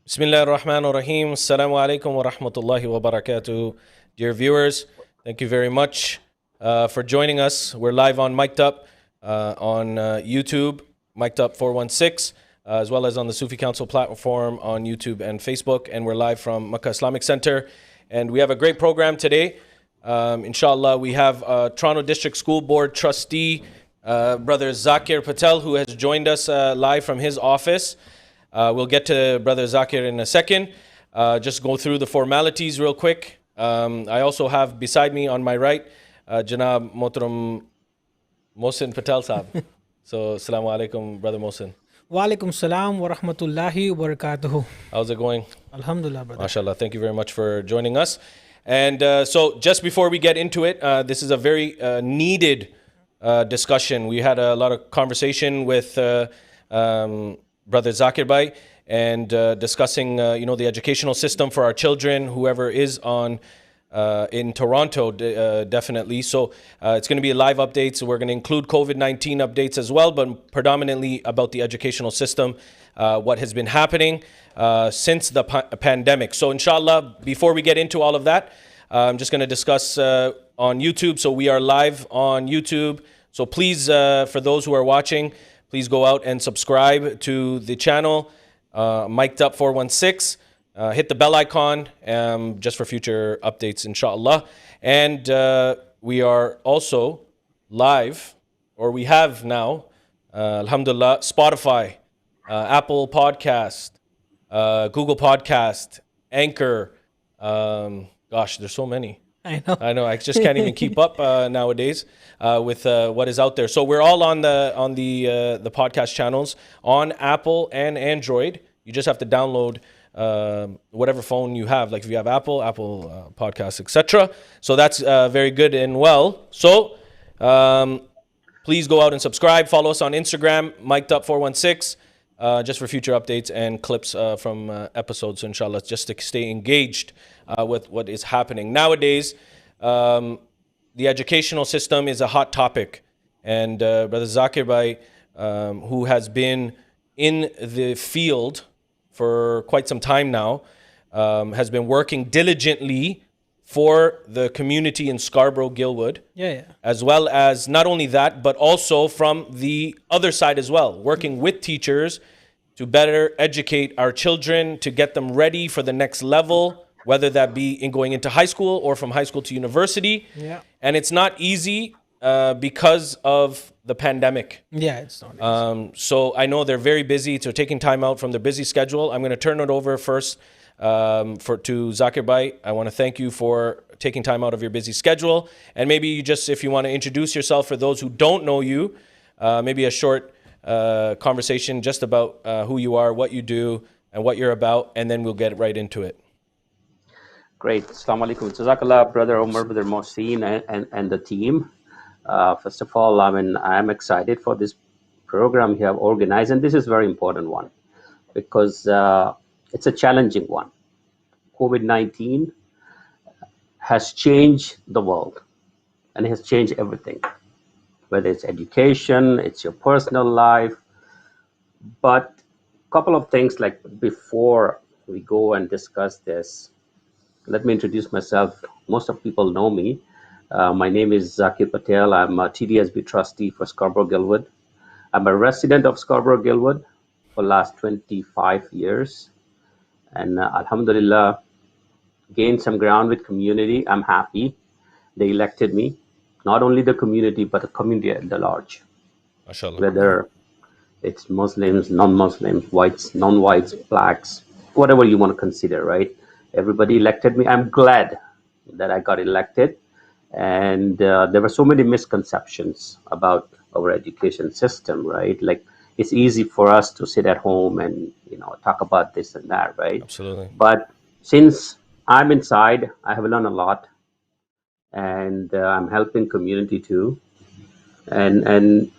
Bismillah ar-Rahman ar-Rahim. Assalamu alaikum wa rahmatullahi wa barakatuh. Dear viewers, thank you very much for joining us. We're live on Mic'd Up on YouTube, Mic'd Up 416, as well as on the Sufi Council platform on YouTube and Facebook. And we're live from Makkah Islamic Center. And we have a great program today. Inshallah, we have Toronto District School Board trustee, Brother Zakir Patel, who has joined us live from his office. We'll get to Brother Zakir in a second. Just go through the formalities real quick. I also have beside me on my right, Janab Mohtaram Mohsin Patel Sahab. So, Assalamu alaikum, Brother Mohsin. Wa alaikum salam wa rahmatullahi wa barakatuhu. How's it going? Alhamdulillah, brother. MashaAllah. Thank you very much for joining us. And so just before we get into it, this is a very needed discussion. We had a lot of conversation with Brother Zakirbai and discussing, the educational system for our children, whoever is on in Toronto, definitely. So it's going to be a live update. So we're going to include COVID-19 updates as well, but predominantly about the educational system, what has been happening since the pandemic. So inshallah, before we get into all of that, I'm just going to discuss on YouTube. So we are live on YouTube. So please, for those who are watching, please go out and subscribe to the channel, Mic'd Up 416. Hit the bell icon just for future updates, inshallah. And we are also live, or we have now, alhamdulillah, Spotify, Apple Podcast, Google Podcast, Anchor. Gosh, there's so many. I know. I just can't even keep up nowadays with what is out there. So we're all on the podcast channels on Apple and Android. You just have to download whatever phone you have. Like if you have Apple Podcasts, etc. So that's very good and well. So please go out and subscribe. Follow us on Instagram, Mic'd Up 416, just for future updates and clips from episodes, inshallah, just to stay engaged with what is happening. Nowadays, the educational system is a hot topic. And Brother Zakirbai, who has been in the field for quite some time now, has been working diligently for the community in Scarborough-Guildwood. Yeah. As well as not only that, but also from the other side as well, working with teachers to better educate our children, to get them ready for the next level, whether that be in going into high school or from high school to university. Yeah. And it's not easy because of the pandemic. Yeah, it's not easy. So I know they're very busy, so taking time out from their busy schedule. I'm going to turn it over first to Zakirbai. I want to thank you for taking time out of your busy schedule. And maybe you just, if you want to introduce yourself for those who don't know you, maybe a short conversation just about who you are, what you do, and what you're about, and then we'll get right into it. Great. Assalamu alaikum. Jazakallah, Brother Omar, Brother Mohsin, and the team. First of all, I'm excited for this program you have organized, and this is a very important one because it's a challenging one. COVID-19 has changed the world, and it has changed everything, whether it's education, it's your personal life. But a couple of things, like before we go and discuss this, let me introduce myself. Most of people know me. My name is Zakir Patel. I'm a TDSB trustee for Scarborough-Guildwood. I'm a resident of Scarborough-Guildwood for the last 25 years. And alhamdulillah, gained some ground with community. I'm happy. They elected me. Not only the community, but the community at large. MashaAllah. Whether it's Muslims, non-Muslims, whites, non-whites, blacks, whatever you want to consider, right? Everybody elected me. I'm glad that I got elected. And there were so many misconceptions about our education system, right? Like it's easy for us to sit at home and, talk about this and that, right? Absolutely. But since I'm inside, I have learned a lot, and I'm helping community too. And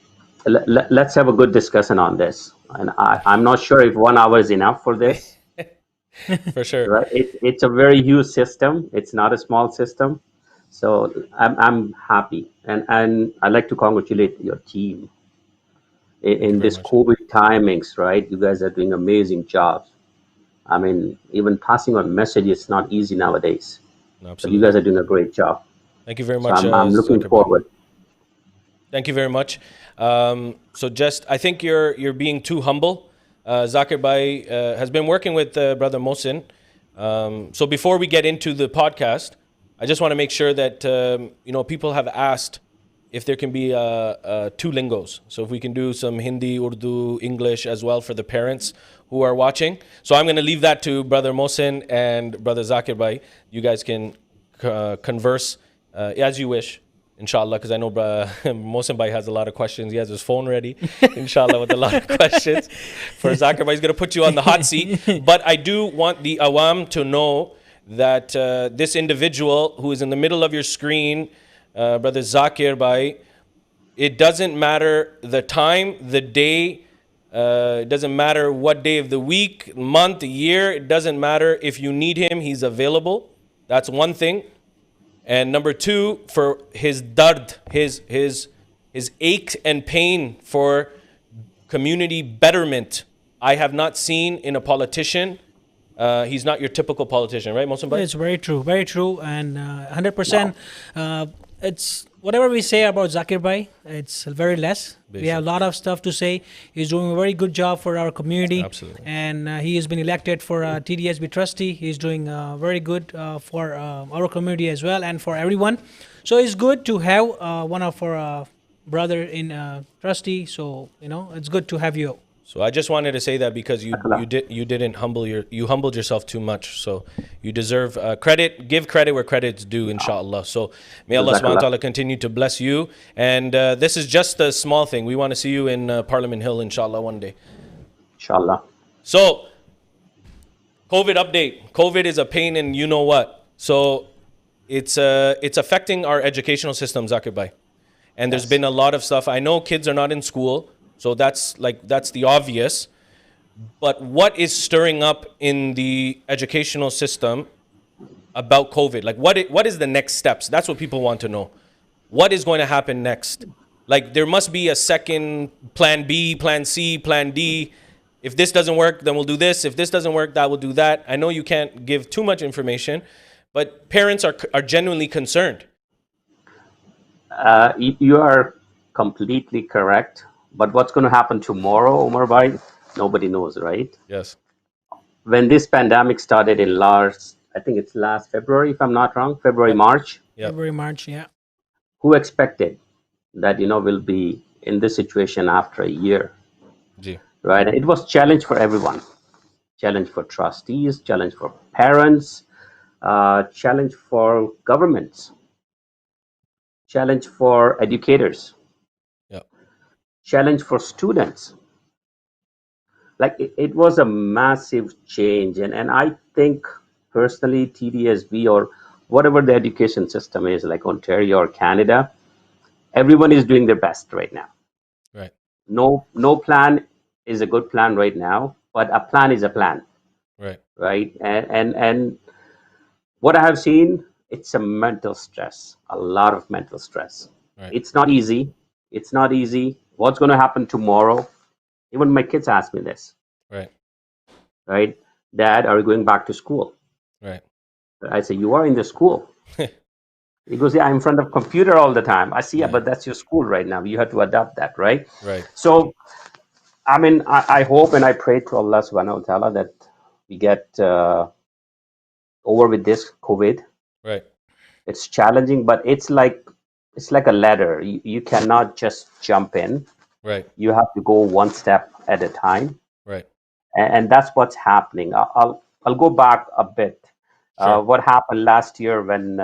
let's have a good discussion on this. And I'm not sure if 1 hour is enough for this. For sure. Right? It's a very huge system. It's not a small system. So I'm happy, and I'd like to congratulate your team in this COVID timings, right? You guys are doing amazing jobs. I mean, even passing on message is not easy nowadays. But you Absolutely. guys are doing a great job. Thank you very So much, I'm looking Zakir Bhai. forward. Thank you very much. So just, I think you're being too humble. Zakir Bhai has been working with Brother Mohsin. So before we get into the podcast, I just want to make sure that people have asked if there can be two lingos. So if we can do some Hindi, Urdu, English as well for the parents who are watching. So I'm going to leave that to Brother Mohsin and Brother Zakir Bhai. You guys can converse as you wish, inshallah, because I know Mohsin Bhai has a lot of questions. He has his phone ready, inshallah, with a lot of questions. For Zakir Bhai, he's going to put you on the hot seat. But I do want the awam to know that this individual who is in the middle of your screen, Brother Zakir Bhai, it doesn't matter the time, the day, it doesn't matter what day of the week, month, year, it doesn't matter. If you need him, he's available. That's one thing. And number two, for his dard, his ache and pain for community betterment, I have not seen in a politician. He's not your typical politician, right, Mohsin Bhai? It's very true, and 100%. It's whatever we say about Zakir Bhai, it's very less. We have a lot of stuff to say. He's doing a very good job for our community. Absolutely. And he has been elected for TDSB trustee. He's doing very good for our community as well and for everyone. So it's good to have one of our brother in trustee. So it's good to have you. So I just wanted to say that because you humbled yourself too much. So you deserve credit. Give credit where credit's due, inshallah. So may Allah subhanahu wa ta'ala continue to bless you. And this is just a small thing. We want to see you in Parliament Hill, inshallah, one day. Inshallah. So COVID update. COVID is a pain in you know what. So it's affecting our educational system, Zakir Bhai. And there's been a lot of stuff. I know kids are not in school. So that's the obvious. But what is stirring up in the educational system about COVID? Like what is the next steps? That's what people want to know. What is going to happen next? Like there must be a second plan B, plan C, plan D. If this doesn't work, then we'll do this. If this doesn't work, that will do that. I know you can't give too much information, but parents are genuinely concerned. You are completely correct. But what's going to happen tomorrow, Omar Bhai, nobody knows, right? Yes. When this pandemic started in last February, if I'm not wrong, February, March. Yep. February, March, yeah. Who expected that, we'll be in this situation after a year, right? It was challenge for everyone. Challenge for trustees, challenge for parents, challenge for governments, challenge for educators. Challenge for students. Like it was a massive change. And I think personally, TDSB or whatever the education system is, like Ontario or Canada, everyone is doing their best right now. Right. No plan is a good plan right now, but a plan is a plan. Right. Right. And what I have seen, it's a mental stress, a lot of mental stress. Right. It's not easy. What's going to happen tomorrow? Even my kids ask me this. Right? Dad, are you going back to school? Right. I say, you are in the school. He goes, yeah, I'm in front of computer all the time. I see, yeah, but that's your school right now. You have to adapt that, right? Right. So, I mean, I hope and I pray to Allah subhanahu wa ta'ala that we get over with this COVID. Right. It's challenging, but it's like a ladder. You cannot just jump in. Right. You have to go one step at a time. Right. And that's what's happening. I'll go back a bit. Sure. What happened last year when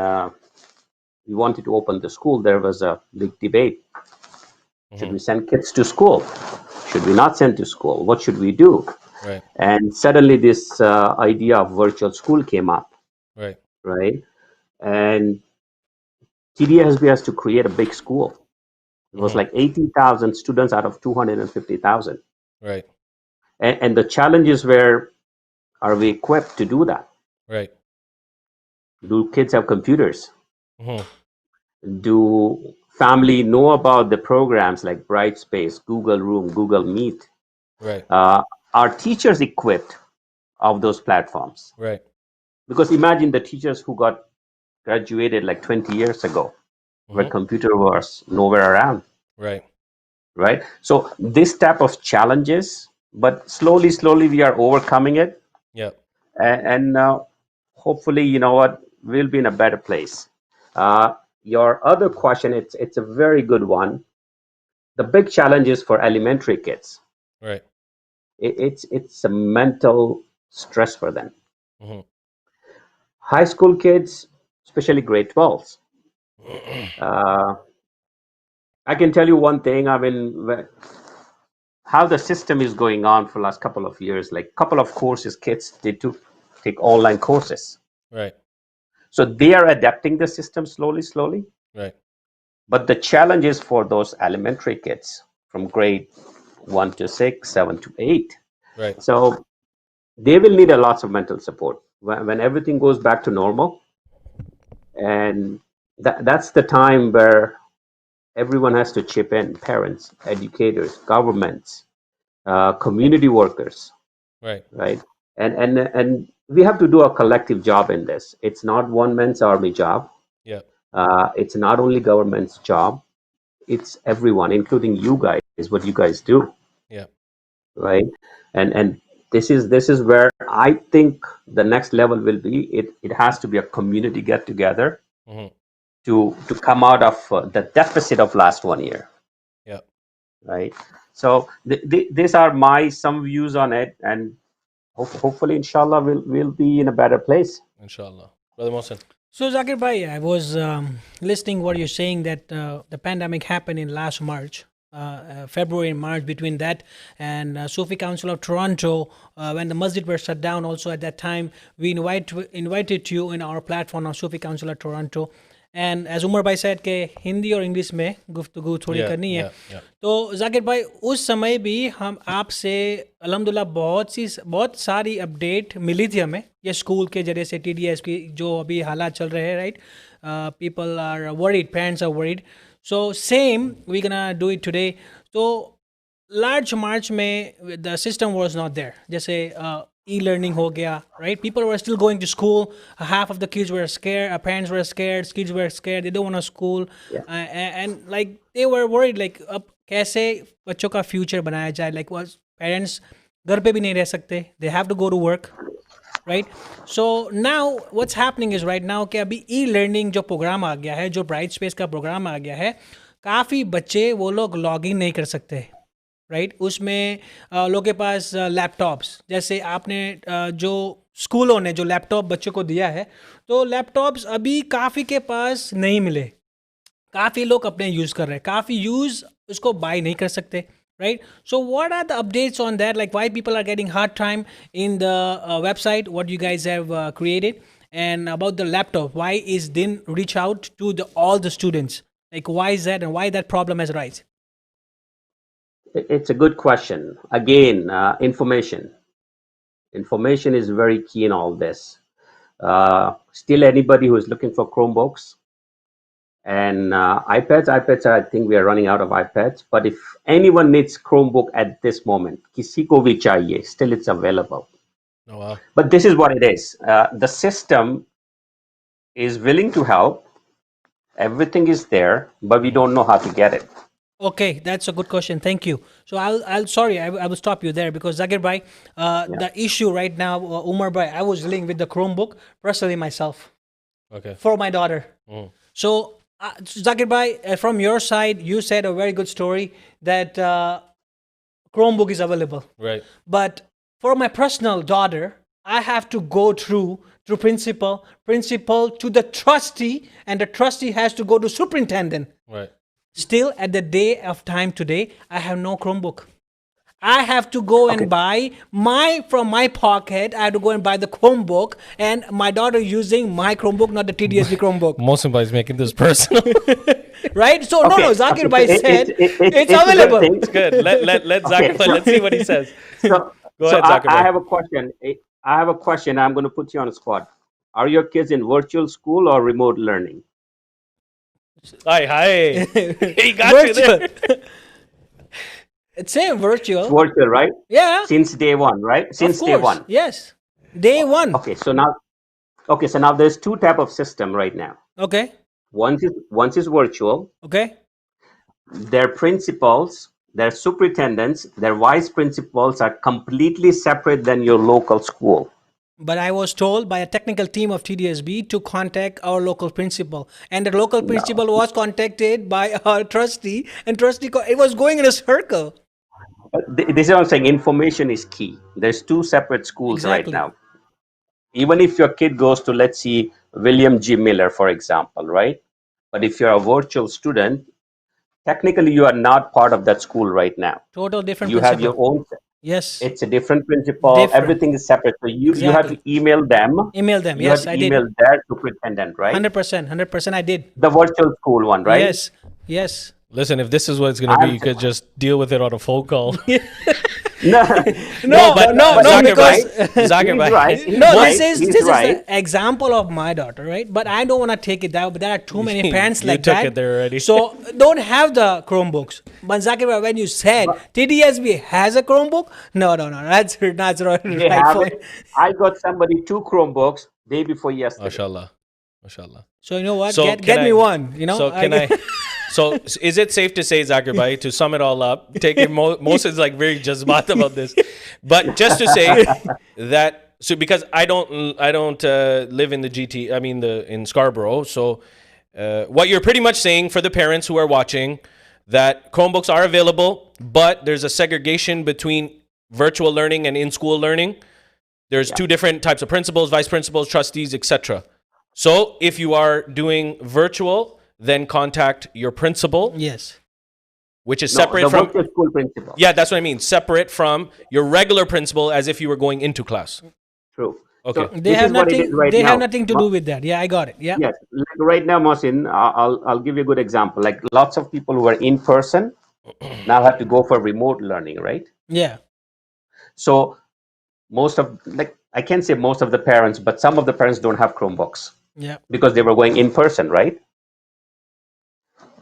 we wanted to open the school, there was a big debate. Mm-hmm. Should we send kids to school? Should we not send to school? What should we do? Right. And suddenly this idea of virtual school came up. Right. Right. And TDSB has to create a big school. It was like 80,000 students out of 250,000. Right. And the challenges were, are we equipped to do that? Right. Do kids have computers? Mm-hmm. Do family know about the programs like Brightspace, Google Room, Google Meet? Right. Are teachers equipped of those platforms. Right. Because imagine the teachers who got graduated like 20 years ago, where computer was nowhere around, Right. right? So this type of challenges, but slowly we are overcoming it, Yeah. and hopefully, you know what, we'll be in a better place. Your other question, it's a very good one. The big challenge is for elementary kids. Right. It's a mental stress for them. Mm-hmm. High school kids, especially grade 12s. I can tell you one thing. I mean, how the system is going on for the last couple of years, like couple of courses kids did to take online courses. Right. So they are adapting the system slowly. Right. But the challenge is for those elementary kids from grade 1 to 6, 7 to 8. Right. So they will need a lot of mental support when everything goes back to normal. And that's the time where everyone has to chip in: parents, educators, governments, community workers, Right. right? And we have to do a collective job in this. It's not one man's army job. Yeah. It's not only government's job. It's everyone, including you guys, what you guys do, Yeah. right? And this is where I think the next level will be. It has to be a community get together Mm-hmm. to come out of the deficit of last 1 year, Yeah. right? So these are my some views on it, and hopefully, inshallah, we'll be in a better place. Inshallah. Brother Mohsen. So Zakirbai, I was listening what you're saying that the pandemic happened in last March, February and March. Between that and Sufi Council of Toronto, when the Masjid were shut down, also at that time we invited you in our platform on Sufi Council of Toronto. And as Umar भाई said के हिंदी और English में गुफ्तगू थोड़ी करनी है. तो जाकिर भाई उस समय भी हम आपसे अल्हम्दुलिल्लाह बहुत सारी अपडेट मिली थी हमें ये स्कूल के जरिए से TDS की जो अभी हालात चल रहे हैं, right. People are worried, parents are worried. So same we can do it today. तो लार्ज मार्च में the system was not there. जैसे e-learning ho gaya, right? People were still going to school. Half of the kids were scared. Parents were scared. Kids were scared. They don't want to school. And like they were worried, like अब कैसे बच्चों का future बनाया जाए? Like was parents घर पे भी नहीं रह सकते. They have to go to work, right? So now what's happening is right now कि अभी e-learning जो प्रोग्राम आ गया है, जो ब्राइट स्पेस का प्रोग्राम आ गया है, काफ़ी बच्चे वो लोग लॉग इन नहीं कर सकते, राइट. उसमें लोगों के पास लैपटॉप्स, जैसे आपने जो स्कूलों ने जो लैपटॉप बच्चों को दिया है, तो लैपटॉप्स अभी काफ़ी के पास नहीं मिले. काफ़ी लोग अपने यूज़ कर रहे हैं, काफ़ी यूज़ उसको बाय नहीं कर सकते, right. So what are the updates on that, like why people are getting hard time in the website what you guys have created, and about the laptop, why is didn't reach out to the all the students, like why is that and why that problem has rise? It's a good question. Again, information is very key in all this. Still, anybody who is looking for Chromebooks and iPads, I think we are running out of iPads. But if anyone needs Chromebook at this moment, kisi ko bhi chahiye, still it's available. Oh, wow. But this is what it is. The system is willing to help. Everything is there, but we don't know how to get it. Okay, that's a good question. Thank you. So I'll sorry, I will stop you there because Zakir bhai, the issue right now, Umar bhai, I was dealing with the Chromebook personally myself. Okay. For my daughter. So Zakir bhai, from your side, you said a very good story that Chromebook is available. Right. But for my personal daughter, I have to go through principal to the trustee, and the trustee has to go to superintendent. Right. Still, at the day of time today, I have no Chromebook. I have to go and buy from my pocket. I have to go and buy the Chromebook, and my daughter using my Chromebook, not the TDSB Chromebook. Mohsen bhai is making this personal. Right? So no, Zakir bhai said it's available. It's good. Let Zakir bhai, let's see what he says. So, Go ahead, Zakir bhai. I have a question. I'm going to put you on the spot. Are your kids in virtual school or remote learning? Hi. He got you there. It's same virtual. It's virtual, right? Yeah. Since day one, right? Since Of course. day one. Yes. Day one. Okay, so now there's two type of system right now. Okay. One is virtual. Okay. Their principals, their superintendents, their vice principals are completely separate than your local school. But I was told by a technical team of TDSB to contact our local principal, and the local principal was contacted by our trustee, and it was going in a circle. This is what I'm saying. Information is key. There's two separate schools Exactly. right now. Even if your kid goes to, let's see, William G. Miller, for example, right? But if you're a virtual student, technically you are not part of that school right now. Total different You have principal. your own. Yes. It's a different principal. Different. Everything is separate. So you have to Exactly. email them. Email them. You Yes, have I to did. email their superintendent, right? 100%. I did. The virtual school one, right? Yes. Yes. Listen, if this is what it's going to be, you could just deal with it on a phone call. No, No, Zakir, because Zakirbai. He's right. He's no, right. this He's is right. an example of my daughter, right? But I don't want to take it down. But there are too many parents You like took that. it there already. So don't have the Chromebooks. But Zakir, when you said TDSB has a Chromebook, no, that's not right. They have it. I got somebody 2 Chromebooks day before yesterday. Mashallah. So you know what? So Get me one. You know. So can I? So is it safe to say, Zakirbai, to sum it all up, taking most is like very jazbat about this, but just to say that, so because I don't live in the GT, I mean in Scarborough, so what you're pretty much saying for the parents who are watching, that Chromebooks are available, but there's a segregation between virtual learning and in-school learning. There's two different types of principals, vice principals, trustees, etc. So if you are doing virtual, then contact your principal. Yes. Which is separate from the school principal. Yeah, that's what I mean. Separate from your regular principal, as if you were going into class. True. Okay. So They have nothing. They have nothing to do with that. Yeah, I got it. Yeah. Yes. Like right now, Mohsin, I'll give you a good example. Like lots of people who are in person now have to go for remote learning, right? Yeah. So most of, like, I can't say most of the parents, but some of the parents don't have Chromebooks. Yeah. Because they were going in person, right?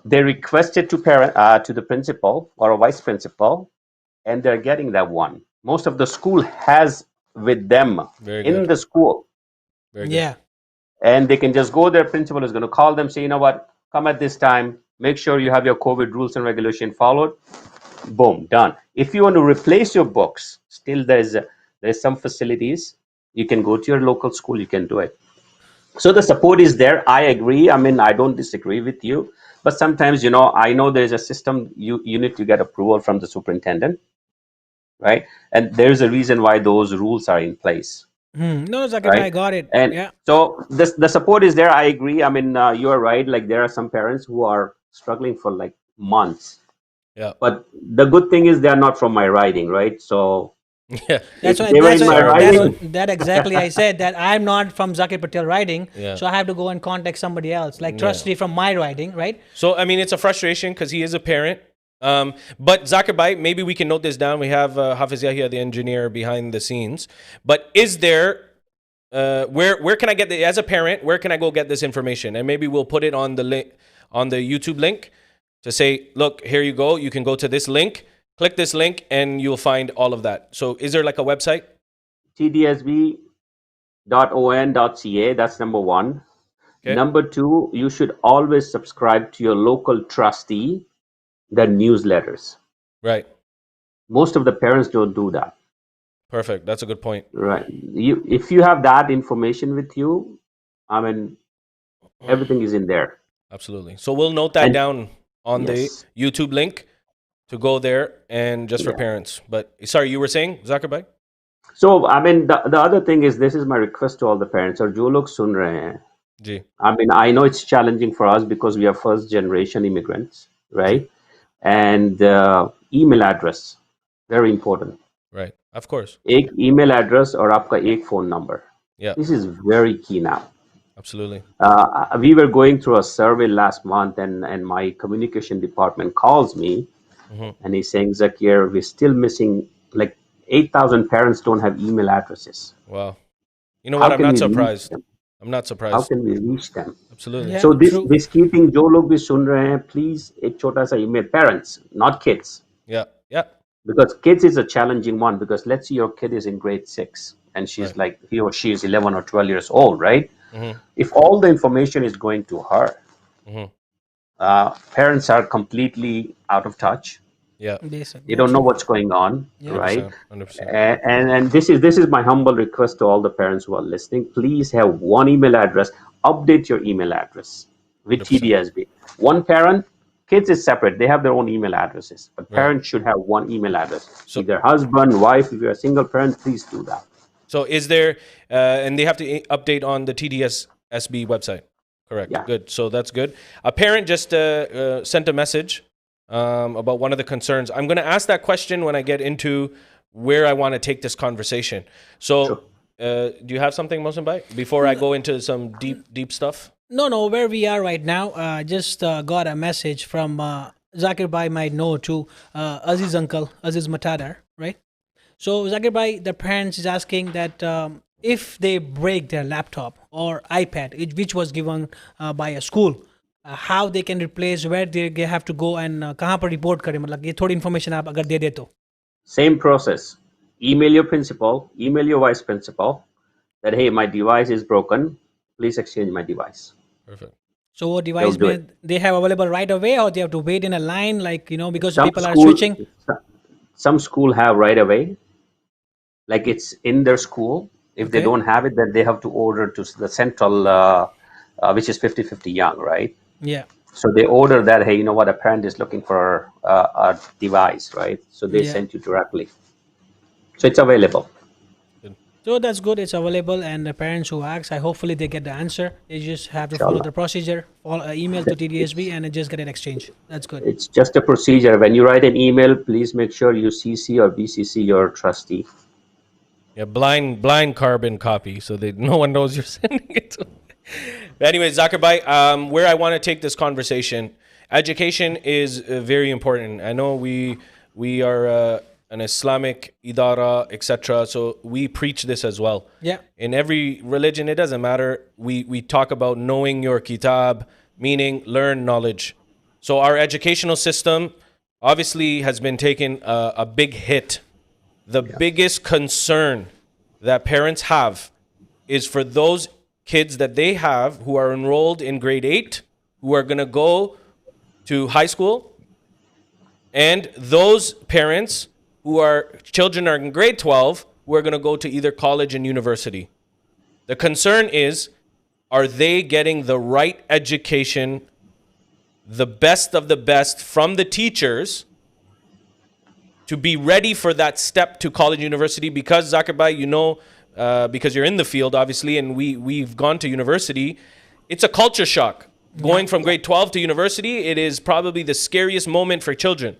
They requested to the principal or a vice principal, and they're getting that one. Most of the school has with them the school. Very good. Yeah. And they can just go there. Principal is going to call them, say, you know what, come at this time. Make sure you have your COVID rules and regulation followed. Boom, done. If you want to replace your books, still there's some facilities. You can go to your local school. You can do it. So the support is there. I agree. I mean, I don't disagree with you. But sometimes, I know there's a system you need to get approval from the superintendent, right? And there's a reason why those rules are in place. No, Zakir, right? I got it. And yeah. So the support is there. I agree. I mean, you are right. Like there are some parents who are struggling for like months. Yeah. But the good thing is they're not from my riding, right? So yeah, that's why that exactly I said that I'm not from Zakir Patel riding, so I have to go and contact somebody else, like trustee from my riding, right? So I mean, it's a frustration because he is a parent. But Zakirbai, maybe we can note this down. We have Hafiz Yahya, the engineer behind the scenes. But is there where can I get as a parent? Where can I go get this information? And maybe we'll put it on the YouTube link to say, look, here you go. You can go to this link. Click this link and you'll find all of that. So is there like a website? tdsb.on.ca. That's number one. Okay. Number two, you should always subscribe to your local trustee, their newsletters. Right. Most of the parents don't do that. Perfect. That's a good point. Right. If you have that information with you, I mean, everything is in there. Absolutely. So we'll note that down on the YouTube link to go there and just for parents. But sorry, you were saying, Zakirbai? So, I mean, the other thing is, this is my request to all the parents. Or jo log sun rahe hain. Ji. I mean, I know it's challenging for us because we are first generation immigrants, right? And email address, very important. Right, of course. Ek email address or aapka ek phone number. Yeah. This is very key now. Absolutely. We were going through a survey last month, and my communication department calls me, and he's saying, Zakir, we're still missing like 8,000 parents don't have email addresses. Wow. You know what? I'm not surprised. I'm not surprised. How can we reach them? Absolutely. Yeah, So this keeping jo log bhi sun rahe hain, please ek chota sa email, parents, not kids. Yeah. Yeah. Because kids is a challenging one, because let's say your kid is in grade 6 and she's Right. like, he or she is 11 or 12 years old, right? Mm-hmm. If all the information is going to her, Mm-hmm. parents are completely out of touch. Yeah. They Basically, don't know true. what's going on, Yeah. right? 100%. 100%. And this is my humble request to all the parents who are listening. Please have one email address. Update your email address with 100%. TDSB. One parent, kids is separate. They have their own email addresses, but Right. parents should have one email address. So Either husband, wife. If you're a single parent, please do that. so is there and they have to update on the TDSB website. Correct. Yeah. Good. So that's good. A parent just sent a message about one of the concerns. I'm going to ask that question when I get into where I want to take this conversation. So, Sure. do you have something, Mohsen Bhai, before I go into some deep stuff? No, where we are right now, just got a message from Zakirbai might know to Aziz uncle, Aziz Matadar, right? So Zakirbai, the parents is asking that if they break their laptop or iPad, which was given by a school, how they can replace, where they have to go and कहाँ पर report करें, मतलब ये थोड़ी information आप अगर दे दे तो. Same process. Email your principal, email your vice principal that, hey, my device is broken. Please exchange my device. Perfect. So what They'll device do it. they have available right away, or they have to wait in a line, like because Some people are school, switching. some school have right away, like it's in their school. If they Okay. don't have it, then they have to order to the central, which is 50/50 young, right? Yeah. So they order that, hey, you know what, a parent is looking for a device, right? So they Yeah. send you directly. So it's available. Good. So that's good. It's available, and the parents who ask, I hopefully they get the answer. They just have to follow Inshallah. the procedure, email to TDSB, and just get an exchange. That's good. It's just a procedure. When you write an email, please make sure you CC or BCC your trustee. Yeah, blind carbon copy, so that no one knows you're sending it to. Anyway, Zakir Bhai, where I want to take this conversation, education is very important. I know we are an Islamic idara, etc. So we preach this as well. Yeah. In every religion, it doesn't matter. We talk about knowing your kitab, meaning learn knowledge. So our educational system obviously has been taking a big hit. The biggest concern that parents have is for those kids that they have who are enrolled in grade 8, who are going to go to high school, and those parents who are children are in grade 12 who are going to go to either college and university. The concern is, are they getting the right education, the best of the best from the teachers to be ready for that step to college, university? Because Zakir Bhai, because you're in the field, obviously, and we've gone to university, it's a culture shock. Going from grade 12 to university, it is probably the scariest moment for children,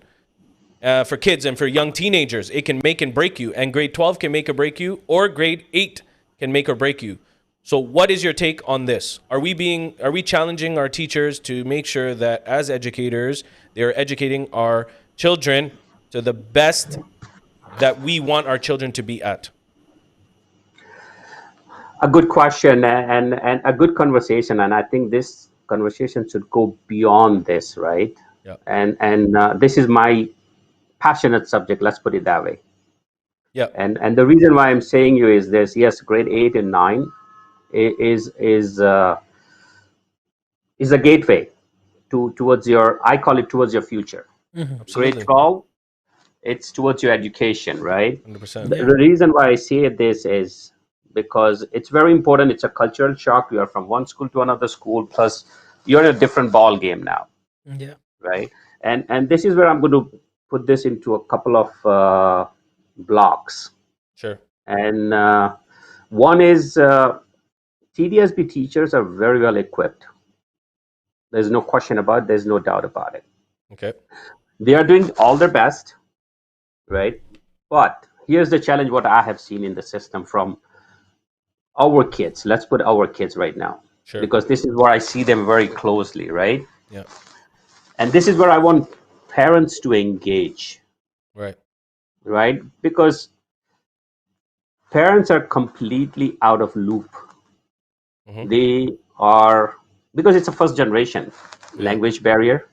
for kids and for young teenagers. It can make and break you, and grade 12 can make or break you, or grade 8 can make or break you. So what is your take on this? Are we challenging our teachers to make sure that as educators, they're educating our children to the best that we want our children to be at? A good question, and a good conversation, and I think this conversation should go beyond this, right? Yeah. And this is my passionate subject. Let's put it that way. Yeah. And the reason why I'm saying you is this: yes, grade 8 and 9 is a gateway towards your, I call it, towards your future. Grade Absolutely. 12, it's towards your education, right? 100%. The reason why I say this is because it's very important. It's a cultural shock. You are from one school to another school, plus you're in a different ball game now, Yeah. right? And this is where I'm going to put this into a couple of blocks. Sure. And one is TDSB teachers are very well equipped. There's no question about it. There's no doubt about it. Okay. They are doing all their best, right? But here's the challenge, what I have seen in the system from our kids. Let's put our kids right now. Sure. Because this is where I see them very closely, right? Yeah. And this is where I want parents to engage, Right. right? Because parents are completely out of loop. Mhm. They are, because it's a first generation, language barrier,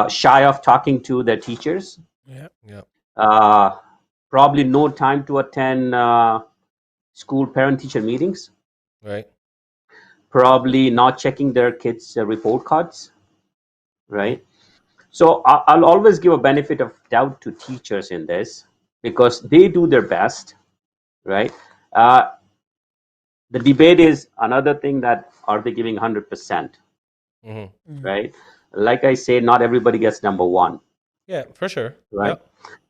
shy of talking to their teachers. Yeah. Yeah. uh, probably no time to attend school parent-teacher meetings, Right. probably not checking their kids' report cards, Mm-hmm. right? So I'll always give a benefit of doubt to teachers in this because they do their best, right? Uh, the debate is another thing that are they giving 100%, Mm-hmm. right? Like I say, not everybody gets number one, Yeah, for sure. Yeah.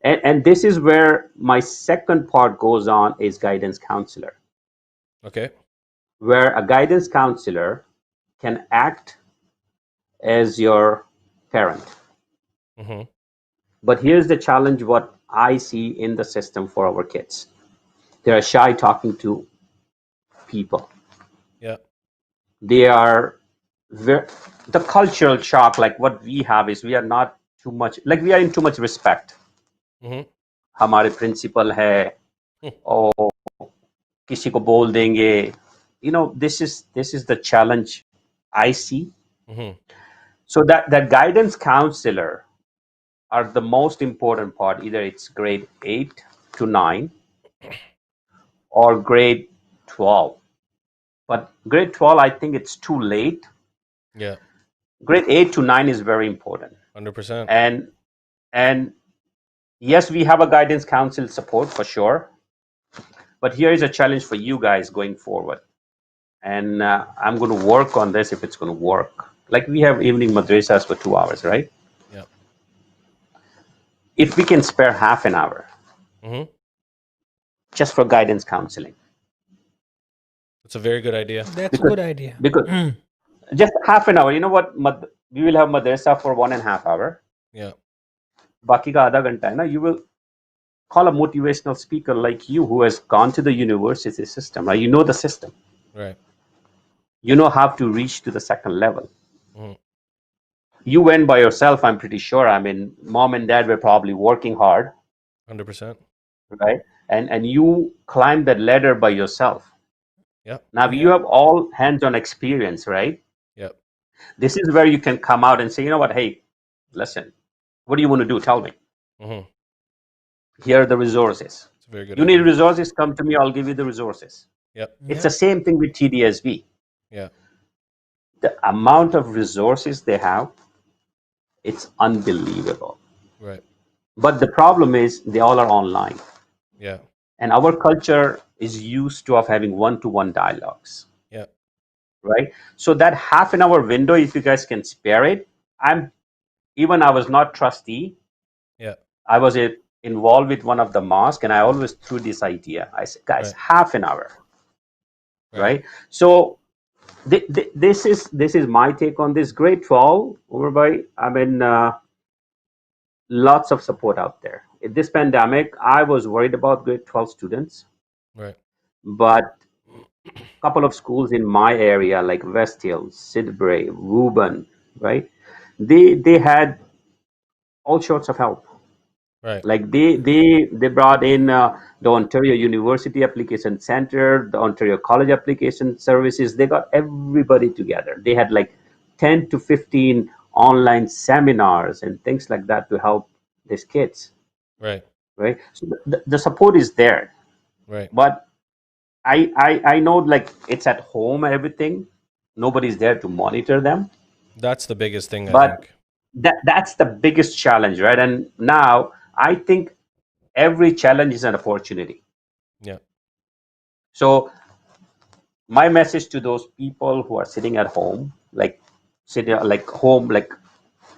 right? And this is where my second part goes on is guidance counselor, Okay. where a guidance counselor can act as your parent. Mm-hmm. But here's the challenge what I see in the system for our kids. They're shy talking to people. Yeah. They are very, the cultural shock, like what we have is we are not too much, like we are in too much respect. Mm-hmm. हमारे principal है और किसी को बोल देंगे. This is the challenge I see. Mm-hmm. So that guidance counselor are the most important part. Either it's grade 8 to 9 or grade 12. But grade 12, I think it's too late. Yeah. Grade 8 to 9 is very important. 100%. And yes, we have a guidance council support for sure. But here is a challenge for you guys going forward. And I'm going to work on this if it's going to work. Like we have evening madrasas for 2 hours, right? Yeah. If we can spare half an hour Mm-hmm. just for guidance counseling, That's a very good idea. That's a because good idea. because just half an hour. You know what? We will have madrasa for 1.5 hours. Yeah. बाकी का आधा घंटा है ना. You will call a motivational speaker like you who has gone to the university system, right? You know the system. Right. You know how to reach to the second level. Mm-hmm. You went by yourself, I'm pretty sure. I mean, mom and dad were probably working hard, 100%. right? And you climbed that ladder by yourself. Yeah. Now you have all hands-on experience, right? Yeah. This is where you can come out and say, you know what, hey, listen, what do you want to do? Tell me. Mm-hmm. Here are the resources. It's a very good You need idea. resources, come to me, I'll give you the resources. Yep. It's the same thing with TDSB. Yeah. The amount of resources they have, it's unbelievable. Right. But the problem is they all are online. Yeah. And our culture is used to of having one-to-one dialogues, Yeah. right? So that half an hour window, if you guys can spare it, I was not trustee. Yeah. I was involved with one of the mosque, and I always threw this idea. I said, guys, Right. half an hour, Right. right? So this is my take on this. Grade 12, over by, I mean, lots of support out there. In this pandemic, I was worried about grade 12 students, Right. but a couple of schools in my area, like West Hill, Sidbury, Woburn, right? They had all sorts of help. Right. Like they brought in the Ontario University Application Center, the Ontario College Application Services. They got everybody together. They had like 10 to 15 online seminars and things like that to help these kids, Right. right? So the support is there, Right. but I know like it's at home and everything. Nobody's there to monitor them, That's the biggest thing, I but think. that's the biggest challenge, right? And now I think every challenge is an opportunity. Yeah. So my message to those people who are sitting at home, like sitting like home, like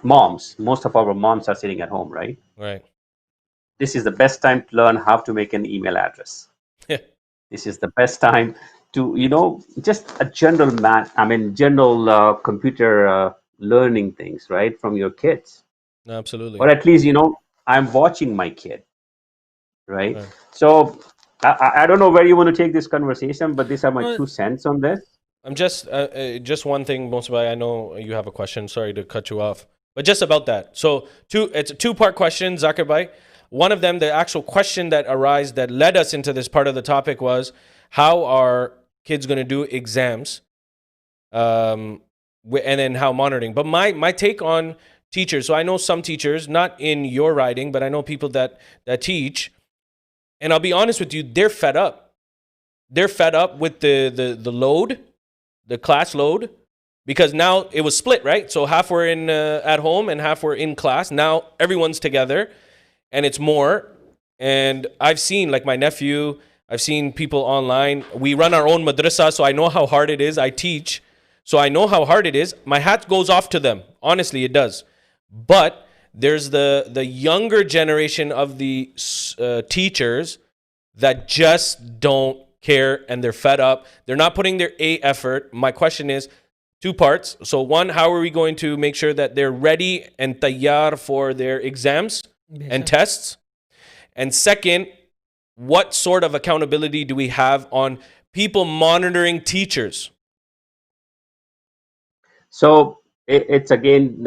moms, most of our moms are sitting at home, right? Right. This is the best time to learn how to make an email address. Yeah. This is the best time to, just a general computer learning things, right, from your kids. Absolutely. Or at least, I'm watching my kid, right? Right. So I don't know where you want to take this conversation, but these are my Well, 2 cents on this. I'm just one thing, Monsibai. I know you have a question. Sorry to cut you off, but just about that. So it's a two-part question, Zakirbai. One of them, the actual question that arose that led us into this part of the topic was, how are kids going to do exams, and then how monitoring. But my take on teachers. So I know some teachers, not in your riding, but I know people that teach. And I'll be honest with you, they're fed up. They're fed up with the load, the class load, because now it was split, right? So half were in at home and half were in class. Now everyone's together, and it's more. And I've seen, like my nephew, I've seen people online. We run our own madrasa, so I know how hard it is. I teach, so I know how hard it is. My hat goes off to them. Honestly, it does. But there's the younger generation of the teachers that just don't care, and they're fed up. They're not putting their effort. My question is two parts. So one, how are we going to make sure that they're ready and tayyar for their exams and tests? And second, what sort of accountability do we have on people monitoring teachers? So it's again,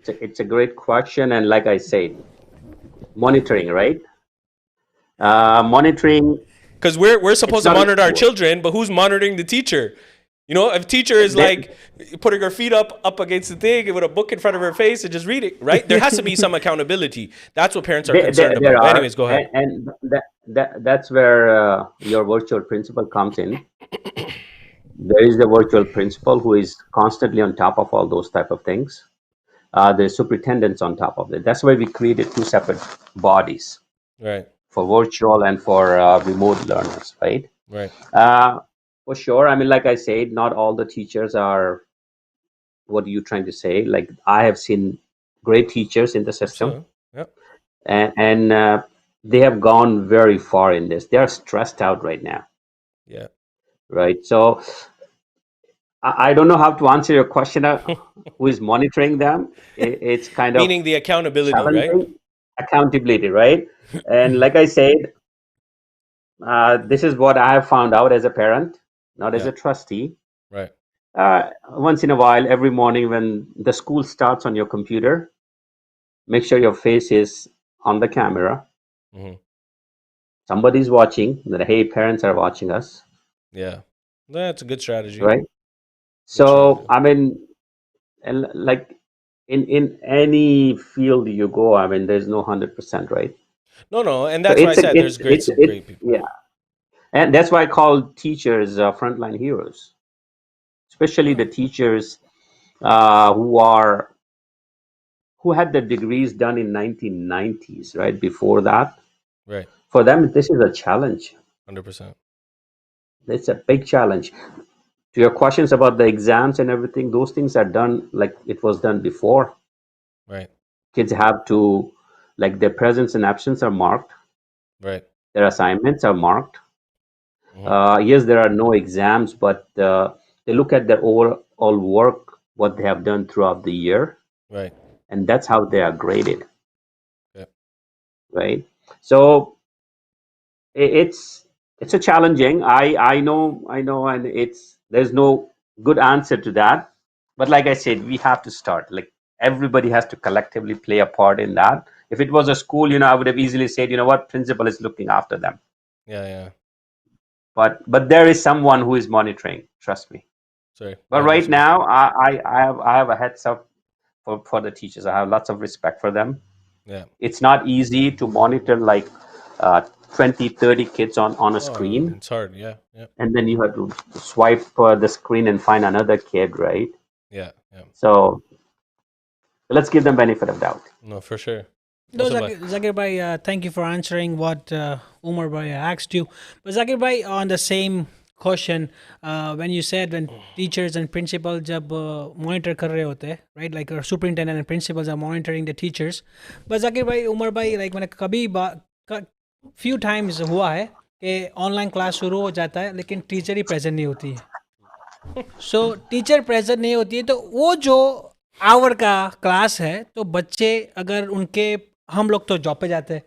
it's a great question, and like I said, monitoring, right? Monitoring. Because we're supposed to not a monitor our school. children, but who's monitoring the teacher? You know, if teacher is like putting her feet up against the thing with a book in front of her face and just reading, right? There has to be some accountability. That's what parents are concerned about. But anyways, go ahead. And that's where your virtual principal comes in. There is the virtual principal who is constantly on top of all those type of things. The superintendent's on top of it. That's why we created two separate bodies, Right. for virtual and for remote learners, right? Right. For sure. I mean, like I said, not all the teachers are. What are you trying to say? Like, I have seen great teachers in the system, So, yep. and they have gone very far in this. They are stressed out right now, Yeah. right? So I don't know how to answer your question. Who is monitoring them? It's kind of Meaning the accountability, right? challenging. Accountability, right? And like I said, this is what I have found out as a parent, not as Yeah. a trustee. Right. Once in a while, every morning when the school starts on your computer, make sure your face is on the camera. Mhm. Somebody's watching. That, hey, parents are watching us, Yeah. That's a good strategy. right? Good So strategy. I mean, like in any field you go, I mean, there's no 100%, right? No, and So that's why I said there's it's some great people. yeah, and that's why I call teachers frontline heroes, especially the teachers who had their degrees done in 1990s, right? Before that, Right. for them, this is a challenge. 100%. It's a big challenge. To your questions about the exams and everything, those things are done like it was done before. Right. Kids have to, like, their presence and absence are marked, Right. their assignments are marked. Mhm. Yes, there are no exams, but they look at their overall work, what they have done throughout the year, Right. and that's how they are graded, Yeah. right? So it's a challenging. I know, and there's no good answer to that. But like I said, we have to start. Like, everybody has to collectively play a part in that. If it was a school, I would have easily said, what, principal is looking after them. Yeah. But there is someone who is monitoring. Trust me. Sorry. But I right got you. now, I have a heads up for the teachers. I have lots of respect for them. Yeah. It's not easy to monitor like 20, 30 kids on a Oh, screen, it's hard. Yeah. and then you have to swipe the screen and find another kid, right? Yeah. So let's give them benefit of doubt. No, for sure. No, Also, like, Zakirbai, thank you for answering what Umar Bhai asked you. But Zakirbai, on the same question, when you said when teachers and principal jab monitor kar rahe hote, right? Like superintendent and principals are monitoring the teachers. But Zakirbai, Umar Bhai, like मैंने कभी few times हुआ है कि online class शुरू हो जाता है लेकिन टीचर ही प्रेजेंट नहीं होती है. सो टीचर प्रेजेंट नहीं होती है तो वो जो आवर का क्लास है तो बच्चे अगर उनके हम लोग तो जॉब पे जाते हैं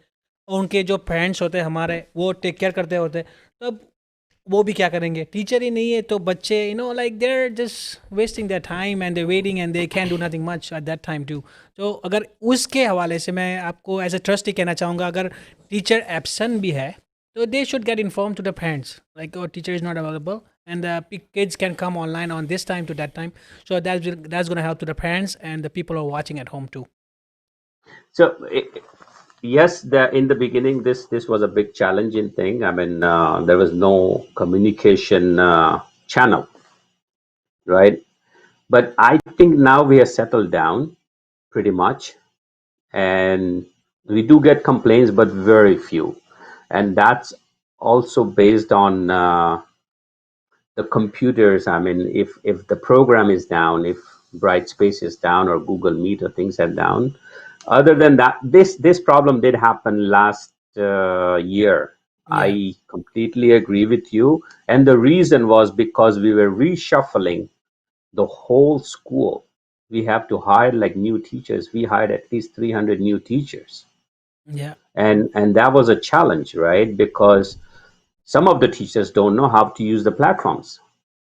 और उनके जो फ्रेंड्स होते हैं हमारे वो टेक केयर करते होते हैं तब वो भी क्या करेंगे टीचर ही नहीं है तो बच्चे like they are just wasting their time and they waiting and they can do nothing much at that time too. तो अगर उसके हवाले से मैं आपको एज अ ट्रस्टी कहना चाहूँगा अगर टीचर एब्सेंट भी है तो they should get inform to the friends like teacher is not available and kids can come online on this time to that time. So that's going to help to the parents and the people who are watching at home too. So yes, in the beginning, this was a big challenging thing. I mean, there was no communication channel, right? But I think now we are settled down pretty much, and we do get complaints, but very few, and that's also based on the computers. I mean, if the program is down, if Brightspace is down, or Google Meet or things are down. Other than that, this problem did happen last year. Yeah, I completely agree with you, and the reason was because we were reshuffling the whole school. We have to hire like new teachers. We hired at least 300 new teachers, yeah, and that was a challenge, right? Because some of the teachers don't know how to use the platforms,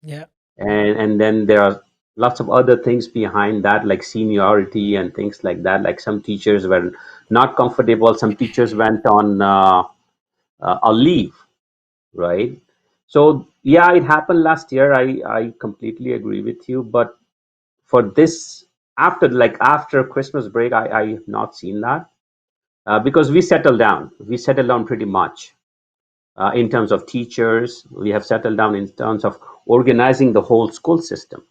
yeah, and then there are lots of other things behind that, like seniority and things like that. Like some teachers were not comfortable. Some teachers went on a leave, right? So yeah, it happened last year. I completely agree with you, but for this, after Christmas break, I have not seen that, because we settled down pretty much, in terms of teachers. We have settled down in terms of organizing the whole school system.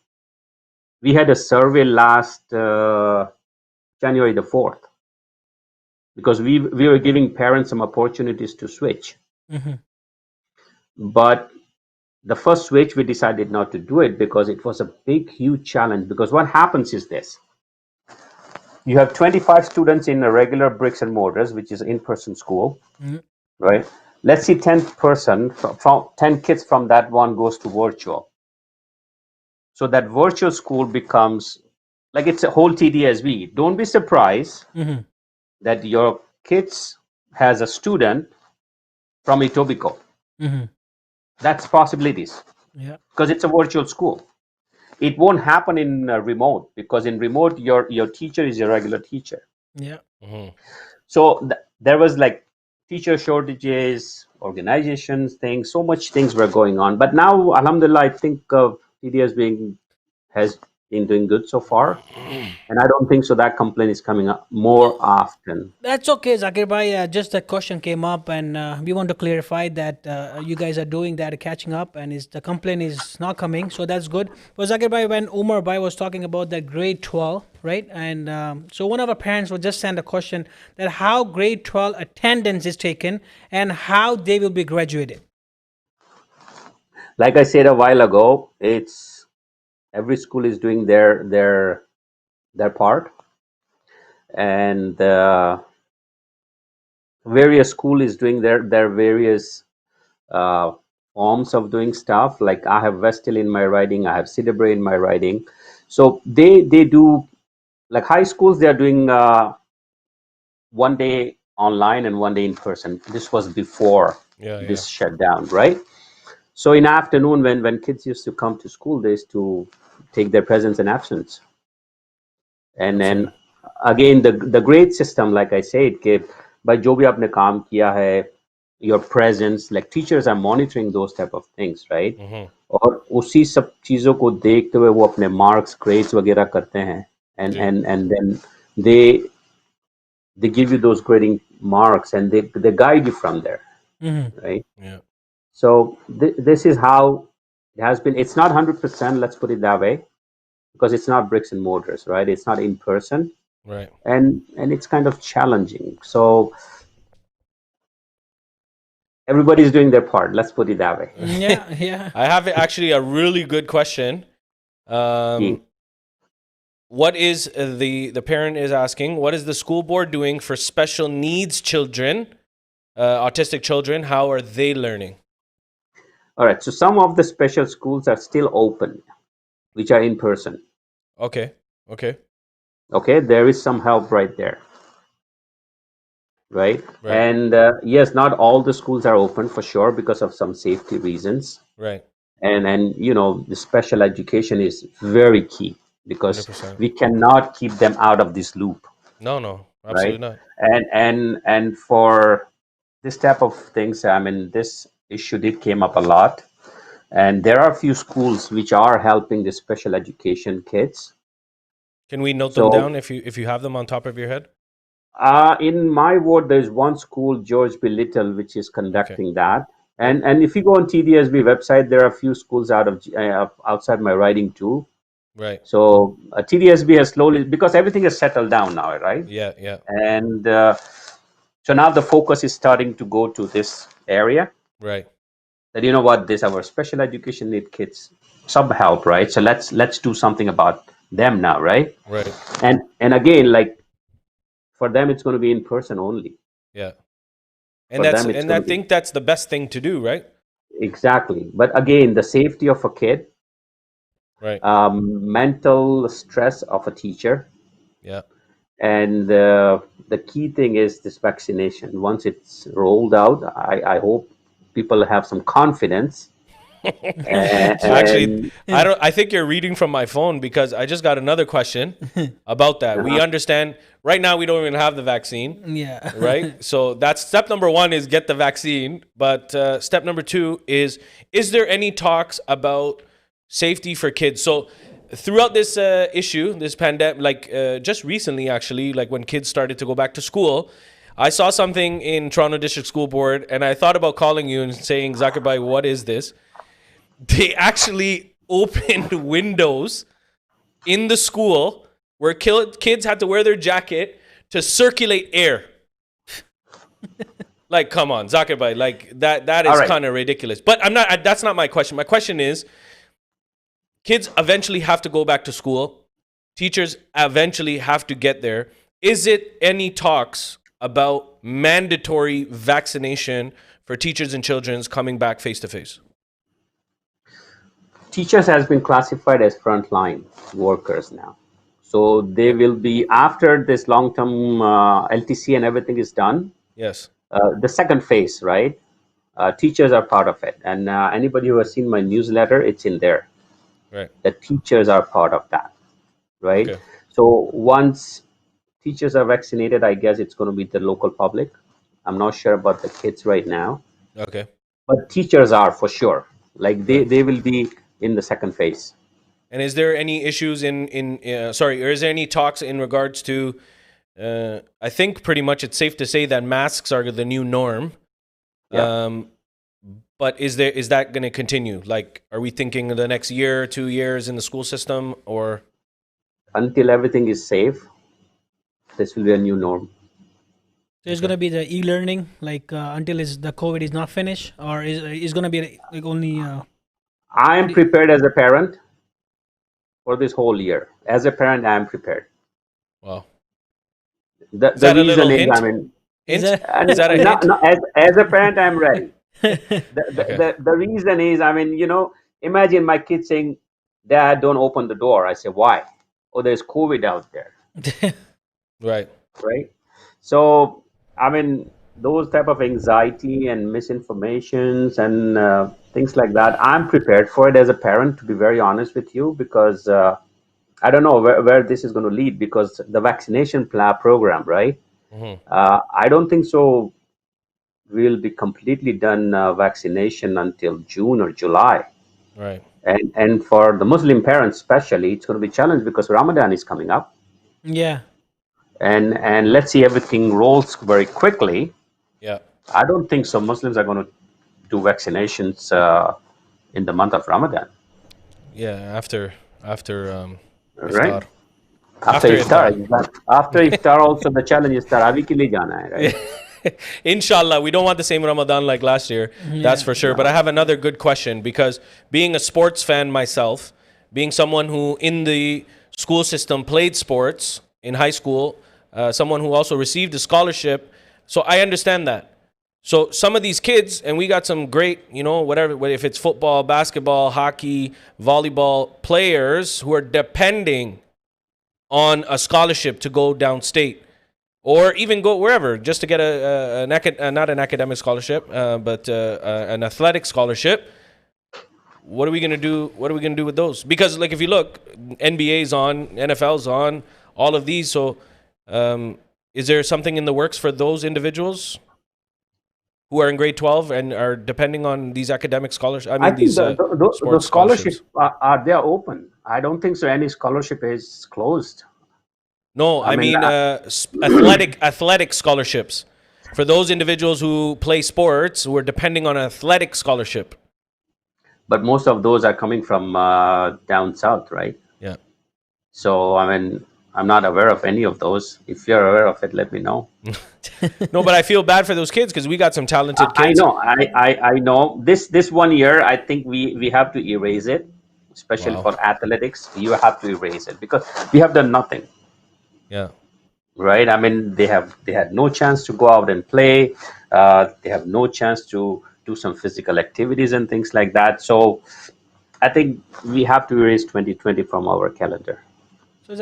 We had a survey last January the 4th, because we were giving parents some opportunities to switch. hmm, But the first switch, we decided not to do it because it was a big, huge challenge. Because what happens is this: you have 25 students in a regular bricks and mortars, which is in-person school, hmm, right? Let's see, 10 person from 10 kids from that one goes to virtual. So that virtual school becomes like it's a whole TDSB. Don't be surprised hmm, that your kids has a student from Etobicoke. hmm, That's possibilities, yeah, because it's a virtual school. It won't happen in remote, because in remote your teacher is your regular teacher. yeah. Mhm. So there was like teacher shortages, organizations, things, so much things were going on. But now, Alhamdulillah, I think TDS has been doing good so far, and I don't think so that complaint is coming up more No, often. that's okay, Zakirbai. Just a question came up, and we want to clarify that you guys are doing that, catching up, and is the complaint is not coming, so that's good. But Zakirbai, when Umar Bhai was talking about that grade 12, right? And so one of our parents would just send a question that how grade 12 attendance is taken and how they will be graduated. Like I said a while ago, it's every school is doing their part, and various school is doing their various uh, forms of doing stuff. Like I have Vestal in my writing, I have Cedarbrae in my writing. So they do, like high schools, they are doing one day online and one day in person. This was before Yeah, yeah. this shutdown, right? So in afternoon, when kids used to come to school, they used to take their presence and absence. And then Absolutely. again, the grade system, like I said, कि भाई जो भी आपने काम किया है, your presence, like teachers are monitoring those type of things, right? Mhm. और उसी सब चीजों को देखते हुए वो अपने marks, grades वगैरह करते हैं, Yeah. and then they they give you those grading marks, and they guide you from there, Hmm. right? Yeah. So this is how it has been. It's not 100%, let's put it that way, because it's not bricks and mortars, right? It's not in person, Right. and it's kind of challenging. So everybody's doing their part. Let's put it that way. Yeah, yeah. I have actually a really good question. Hmm. Um, what is the parent is asking? What is the school board doing for special needs children, autistic children? How are they learning? All right. So some of the special schools are still open, which are in person. Okay. Okay. Okay, there is some help right there, right? Right. And yes, not all the schools are open for sure because of some safety reasons. Right. And the special education is very key, because 100%. we cannot keep them out of this loop, No, no. right? Absolutely not. And for this type of things, I mean, this issue did came up a lot. And there are a few schools which are helping the special education kids. Can we note them So down if you have them on top of your head? in my ward, there's one school, George B. Little, which is Okay. conducting that. Good. And if you go on TDSB website, there are a few schools outside my riding too. Right. So TDSB has slowly, because everything has settled down now, right? Yeah. Yeah. And so now the focus is starting to go to this area. Right. That you know what, this our special education need kids some help, right? So let's do something about them now, right? Right. And again, like for them, it's going to be in person only. Yeah. For them, it's And going I to be think that's the best thing to do, right? exactly. But again, the safety of a kid, Right. mental stress of a teacher, Yeah. and the key thing is this vaccination. Once it's rolled out, I hope people have some confidence. Actually, And I think you're reading from my phone because I just got another question about that. We understand right now we don't even have the vaccine, Yeah. right? So that's step number one is get the vaccine. But step number two is there any talks about safety for kids? So throughout this issue, this pandemic, like just recently, actually, like when kids started to go back to school, I saw something in Toronto District School Board, and I thought about calling you and saying, Zakirbai, what is this? They actually opened windows in the school where kids had to wear their jacket to circulate air. Like, come on, Zakirbai, like that All is right. kind of ridiculous. But that's not my question. My question is, kids eventually have to go back to school. Teachers eventually have to get there. Is it any talks about mandatory vaccination for teachers and children coming back face to face? teachers has been classified as frontline workers now. So they will be after this long-term LTC and everything is done. Yes. The second phase, right? Teachers are part of it, and anybody who has seen my newsletter, it's in there. Right. The teachers are part of that, right? Okay. So once teachers are vaccinated, I guess it's going to be the local public. I'm not sure about the kids right now, Okay. but teachers are for sure. Like Right. they will be in the second phase. And is there any issues or is there any talks in regards to? I think pretty much it's safe to say that masks are the new norm. Yeah. But is that going to continue? Like, are we thinking of the next year, 2 years in the school system, or? Until everything is safe, this will be a new norm. There's gonna be the e-learning, like until the COVID is not finished, or is gonna be like only. I am prepared as a parent for this whole year. As a parent, I am prepared. Wow. The Is that a reason little is, hint? I mean, Is Hint? that- Is that a hint? no, as a parent, I'm ready. Okay. The reason is, I mean, imagine my kid saying, "Dad, don't open the door." I say, "Why?" "Oh, there's COVID out there." Right. Right? So, I mean, those type of anxiety and misinformations and things like that, I'm prepared for it as a parent, to be very honest with you, because I don't know where this is going to lead, because the vaccination program, right? I don't think so. We'll be completely done vaccination until June or July. Right. And for the Muslim parents especially, it's going to be challenged because Ramadan is coming up. Yeah. And let's see, everything rolls very quickly. Yeah. I don't think so. Muslims are going to do vaccinations in the month of Ramadan, Yeah. After right? iftar. After After iftar, iftar. exactly. After iftar, also the challenge is tarawih ke liye jana hai, right? Inshallah, we don't want the same Ramadan like last year. That's for sure. But I have another good question, because being a sports fan myself, being someone who in the school system played sports in high school, someone who also received a scholarship, so I understand that. So some of these kids, and we got some great, whatever, if it's football, basketball, hockey, volleyball players who are depending on a scholarship to go downstate, or even go wherever just to get not an academic scholarship, but an athletic scholarship. What are we gonna do? What are we gonna do with those? Because like if you look, NBA's on, NFL's on, all of these. So, is there something in the works for those individuals? who are in grade 12 and are depending on these academic scholarships? I I mean, think these the sports scholarships. scholarship are they are open. I don't think so. Any scholarship is closed. No, I I mean, mean athletic scholarships for those individuals who play sports who are depending on an athletic scholarship. but most of those are coming from down south, right? Yeah. So I mean, I'm not aware of any of those. If you're aware of it, let me know. No, but I feel bad for those kids because we got some talented I kids. know, I know. This 1 year, I think we have to erase it, especially Wow. for athletics. You have to erase it because we have done nothing, Yeah. right? I mean, they had no chance to go out and play. They have no chance to do some physical activities and things like that. So I think we have to erase 2020 from our calendar. So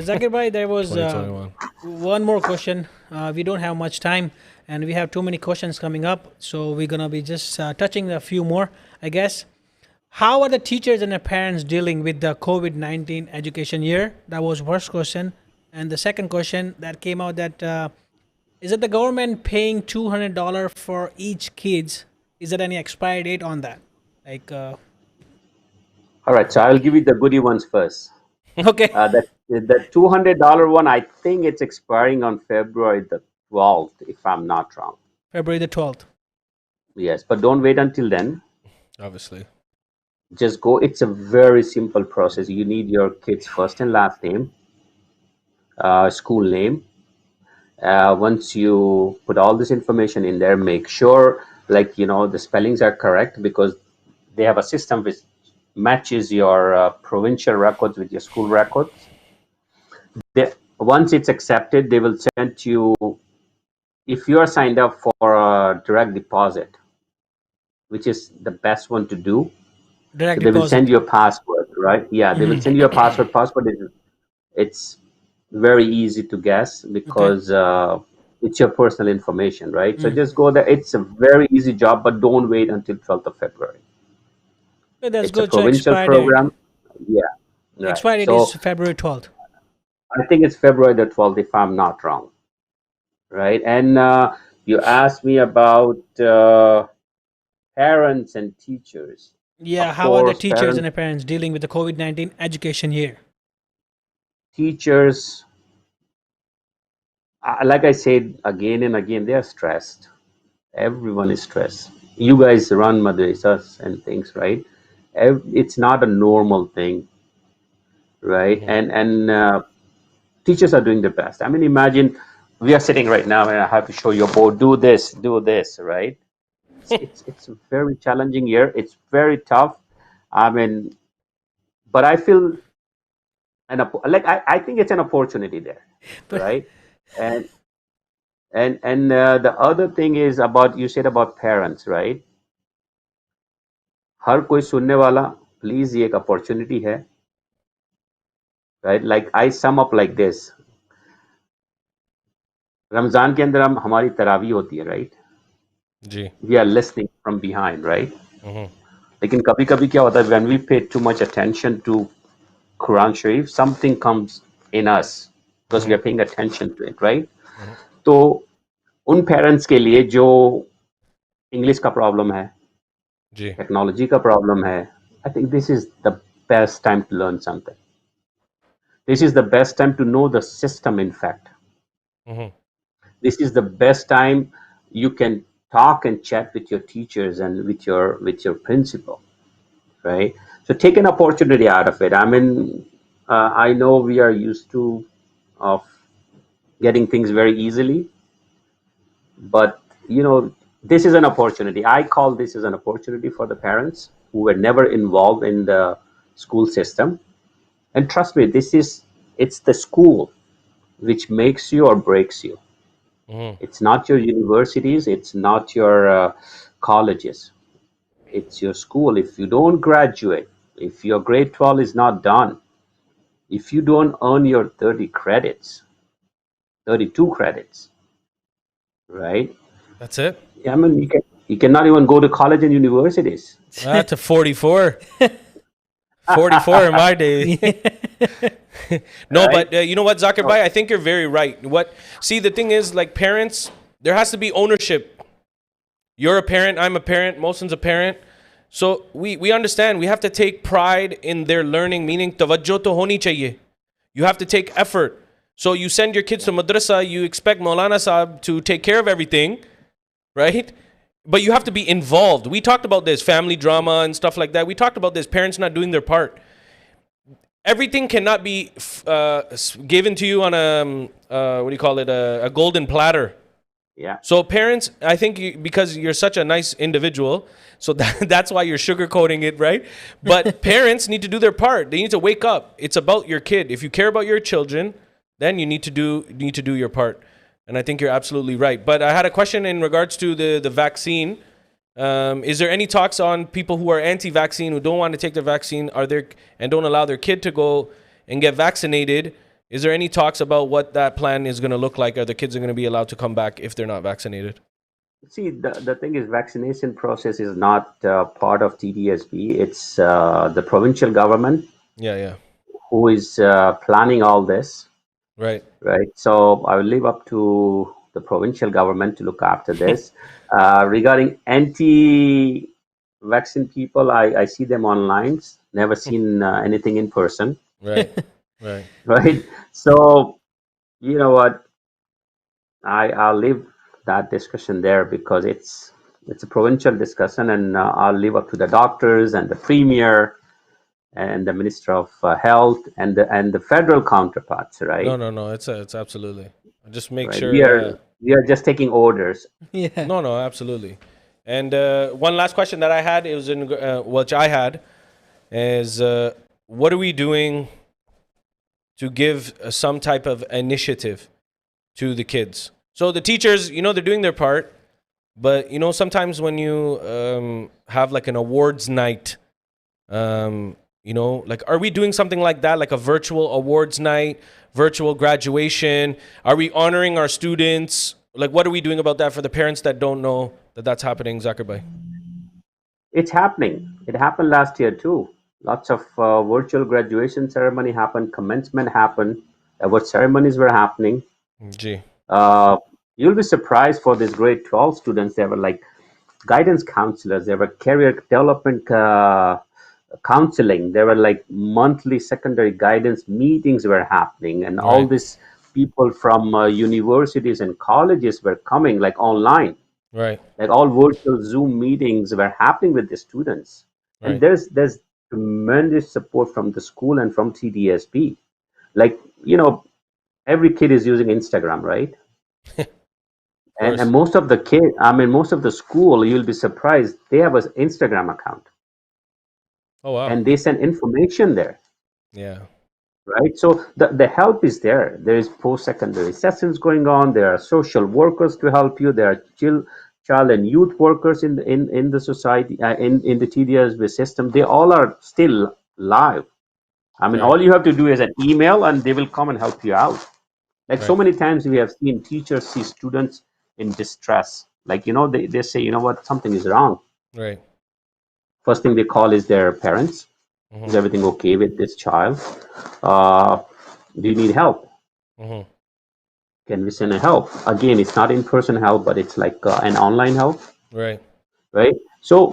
Zakir bhai, there was 2021. one more question. We don't have much time, and we have too many questions coming up. So we're gonna be just touching a few more, I guess. How are the teachers and the parents dealing with the COVID-19 education year? That was first question, and the second question that came out that is it the government paying $200 for each kids? Is there any expiry date on that? Like, All right, so I'll give you the goody ones first. okay, The $200 one, I think it's expiring on February the 12th, if I'm not wrong. February the 12th. Yes, but don't wait until then. Obviously. Just go. It's a very simple process. You need your kid's first and last name, school name. Once you put all this information in there, make sure, like, the spellings are correct because they have a system which matches your provincial records with your school records. Once it's accepted, they will send you, if you are signed up for a direct deposit, which is the best one to do. So Direct they will send deposit. you a password, right? Yeah, they will Hmm. send you a password. Password is, it's very easy to guess Okay. because it's your personal information, right? So Mm. just go there. It's a very easy job, but don't wait until 12th of February. Okay, that's It's a good. So provincial expiry date. program. Yeah, right. Expiry date is So February 12th. I think it's February the 12th, if I'm not wrong, right? And you asked me about parents and teachers. Yeah, Of how are the course, teachers and parents, the parents dealing with the COVID-19 education year? teachers, like I said again and again, they are stressed. Everyone is stressed. You guys run madrasas and things, right? It's not a normal thing, right? Hmm. And teachers are doing their best. I mean, imagine we are sitting right now and I have to show you a board. Do this, right? It's a very challenging year. It's very tough. I mean, but I feel I think it's an opportunity there, But right? And the other thing is about, you said about parents, right? हर कोई सुनने वाला, please ये एक opportunity है, right? Like I sum up like this, Ramzan के अंदर हम हमारी तरावी होती है, right? G. We are listening from behind, right? Hmm. लेकिन कभी कभी क्या होता है, when we pay too much attention to Quran Sharif, something comes in us because we Hmm. Are paying attention to it, right? Hmm. तो उन पेरेंट्स के लिए जो इंग्लिश का प्रॉब्लम है, G. टेक्नोलॉजी का प्रॉब्लम है, I think this is the best time to learn something. This is the best time to know the system, in fact. Hmm. This is the best time you can talk and chat with your teachers and with your principal, right? So take an opportunity out of it. I mean, I know we are used to of getting things very easily, but this is an opportunity. I call this as an opportunity for the parents who were never involved in the school system. And trust me, it's the school which makes you or breaks you. Hmm. It's not your universities, it's not your colleges, it's your school. If you don't graduate, if your grade 12 is not done, if you don't earn your 30 credits, 32 credits, right? That's it. I mean, you cannot even go to college and universities. To 44. 44 in my day. No, Right? but you know what, Zakir So, Bhai? I think you're very right. See, the thing is, like parents, there has to be ownership You're a parent. I'm a parent. Mohsin's a parent. So we understand. We have to take pride in their learning. Meaning, tawajjo to honi chahiye. You have to take effort. So you send your kids to madrasa. You expect Maulana Sahib to take care of everything, right? But you have to be involved. We talked about this family drama and stuff like that. We talked about this. Parents not doing their part. Everything cannot be given to you on a what do you call it, a golden platter. Yeah. So parents, I think because you're such a nice individual, so that's why you're sugarcoating it, right? But parents need to do their part. They need to wake up. It's about your kid. If you care about your children, then you need to do your part. And I think you're absolutely right. But I had a question in regards to the vaccine. Is there any talks on people who are anti-vaccine, who don't want to take the vaccine, and don't allow their kid to go and get vaccinated? Is there any talks about what that plan is going to look like? Are the kids going to be allowed to come back if they're not vaccinated? See, the thing is, vaccination process is not part of TDSB. It's the provincial government Yeah. who is planning all this, Right. right? So I will leave up to the provincial government to look after this. Regarding anti-vaccine people, I see them online. Never seen anything in person, Right. Right. right? So you know what? I'll leave that discussion there because it's a provincial discussion, and I'll leave up to the doctors and the premier and the minister of health and the federal counterparts, right? No. It's absolutely. Just make Right. sure. We are just taking orders. Yeah. No, absolutely. And one last question that I had, which I had, is what are we doing to give some type of initiative to the kids? So the teachers, they're doing their part, but sometimes when you have like an awards night, like, are we doing something like that, like a virtual awards night, virtual graduation? Are we honoring our students? Like, what are we doing about that for the parents that don't know that that's happening, Zakirbai? It's happening. It happened last year too. Lots of virtual graduation ceremony happened, commencement happened, award ceremonies were happening. Gee. Uh, you'll be surprised for these grade 12 students. They were like guidance counselors. They were career development counseling. There were like monthly secondary guidance meetings were happening, and all Right. these people from universities and colleges were coming like online. Right. Like all virtual Zoom meetings were happening with the students, and Right. there's tremendous support from the school and from TDSB. Like every kid is using Instagram, right? Of And course. most of the kid, I mean, most of the school, you'll be surprised, they have an Instagram account Oh, wow. and they send information there, Yeah. right? So the help is there. There is post-secondary sessions going on. There are social workers to help you. There are child and youth workers in the society, in the TDSB system. They all are still live. I mean, Right. all you have to do is an email and they will come and help you out. Like so Right. many times we have seen teachers see students in distress. Like, they say, you know what, something is wrong. Right. First thing they call is their parents. Is Mm-hmm. everything okay with this child? Uh, do you need help? Mm-hmm. Can we send a help? Again, it's not in-person help, but it's like an online help, Right. right? So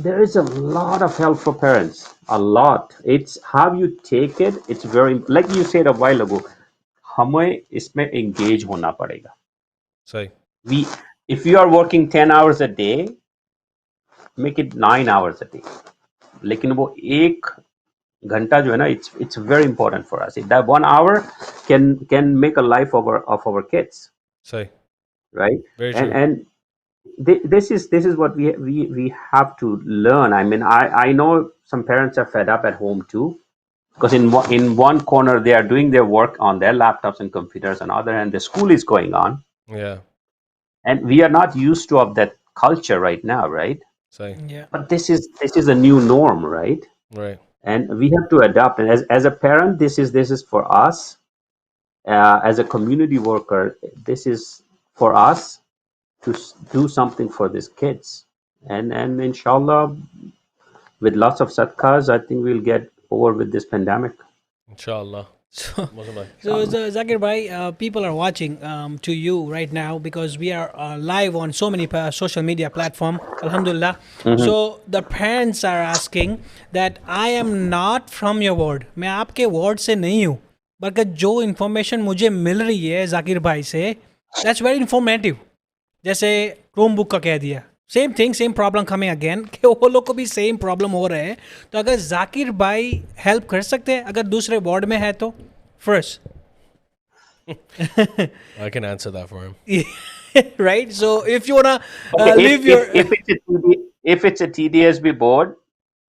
there is a lot of help for parents, a lot. It's how you take it. It's very, like you said a while ago, हमें इसमें engage होना पड़ेगा. Say. We, if you are working 10 hours a day, make it 9 hours a day. लेकिन वो एक घंटा जो है ना, it's very important for us. That 1 hour can make a life of our kids, Say. right? Very And true. this is what we have to learn. I mean, I know some parents are fed up at home too, because in one corner they are doing their work on their laptops and computers, on the other hand the school is going on, Yeah. and we are not used to of that culture right now, right? Say. Yeah. But this is a new norm, right? Right. And we have to adapt. And as a parent, this is for us. As a community worker, this is for us to do something for these kids. And inshallah, with lots of sadqas, I think we'll get over with this pandemic. Inshallah. So, Muslim bhai. Zakir Bhai, people are watching to you right now because we are live on so many social media platform. Alhamdulillah. So the parents are asking that I am not from your ward. मैं आपके ward से नहीं हूँ. बल्कि जो information मुझे मिल रही है जाकिर भाई से, that's very informative. जैसे Chromebook का कह दिया. Same thing same problem coming again कि वो लोग को भी सेम प्रॉब्लम हो रहा है. तो अगर जाकिर भाई हेल्प कर सकते हैं अगर दूसरे वार्ड में है तो first I can answer that for him. right. So if you wanna Okay, leave your if it's a TDSB board,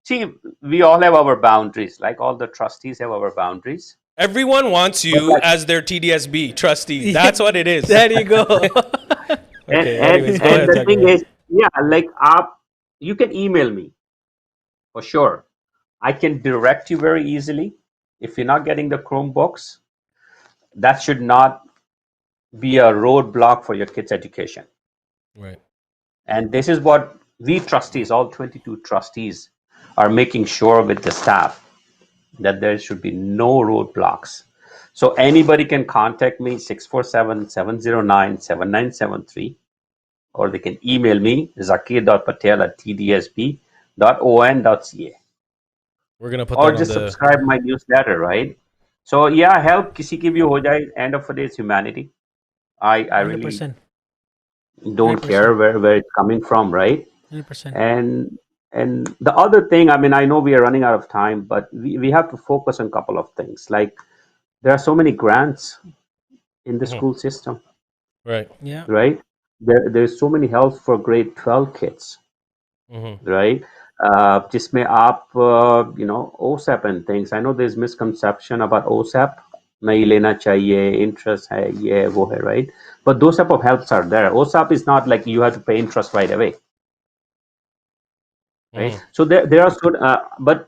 see, we all have our boundaries. Like all the trustees have our boundaries. Everyone wants you as their TDSB trustee. That's what it is. there you go. Okay, anyways, go ahead, The Zakir thing bhai. is, yeah, like you can email me for sure. I can direct you very easily. If you're not getting the Chromebooks, that should not be a roadblock for your kids' education. Right. And this is what we trustees, all 22 trustees, are making sure with the staff that there should be no roadblocks. So anybody can contact me 647-709-7973, or they can email me zakir.patel@tdsb.on.ca, We're gonna put or that on just the. subscribe my newsletter, right? So yeah, help kisi ki bhi ho jaye. End of the day, it's humanity. I really 100%. don't care where it's coming from, right? 100%. And the other thing, I mean, I know we are running out of time, but we have to focus on a couple of things. Like there are so many grants in the school system, Right. Yeah. right? There's so many help for grade 12 kids, right? जिसमें आप OSAP and things. I know there's misconception about OSAP. नहीं लेना चाहिए, interest है, ये वो है, right? But those type of helps are there. OSAP is not like you have to pay interest right away, right? So there are but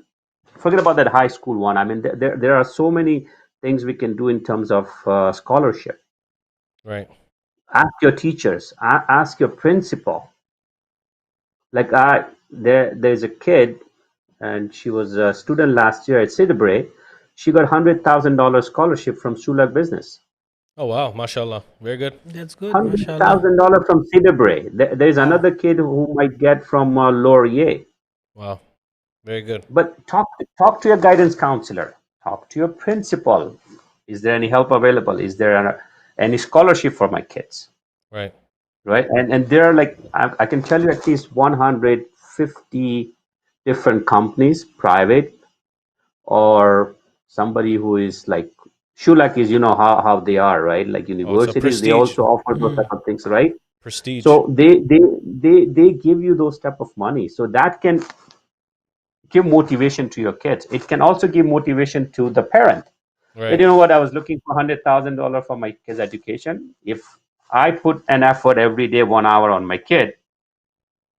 forget about that high school one. I mean, there are so many things we can do in terms of scholarship. Right. Ask your teachers, ask your principal. Like there's a kid, and she was a student last year at Sidibray. She got $100,000 scholarship from Sulak Business. Oh wow, mashallah, very good. That's good. Mashallah. $100,000 from Sidibray. There's another kid who might get from Laurier. Wow, very good. But talk to your guidance counselor. Talk to your principal. Is there any help available? Is there any scholarship for my kids? Right. Right. And there are like I can tell you at least 150 different companies, private or somebody who is like Shulak is, how they are, right? Like universities, they also offer those type of things, right? Prestige. So they give you those type of money. So that can give motivation to your kids. It can also give motivation to the parent. Right. And you know what? I was looking for $100,000 for my kids' education. If I put an effort every day, 1 hour on my kid,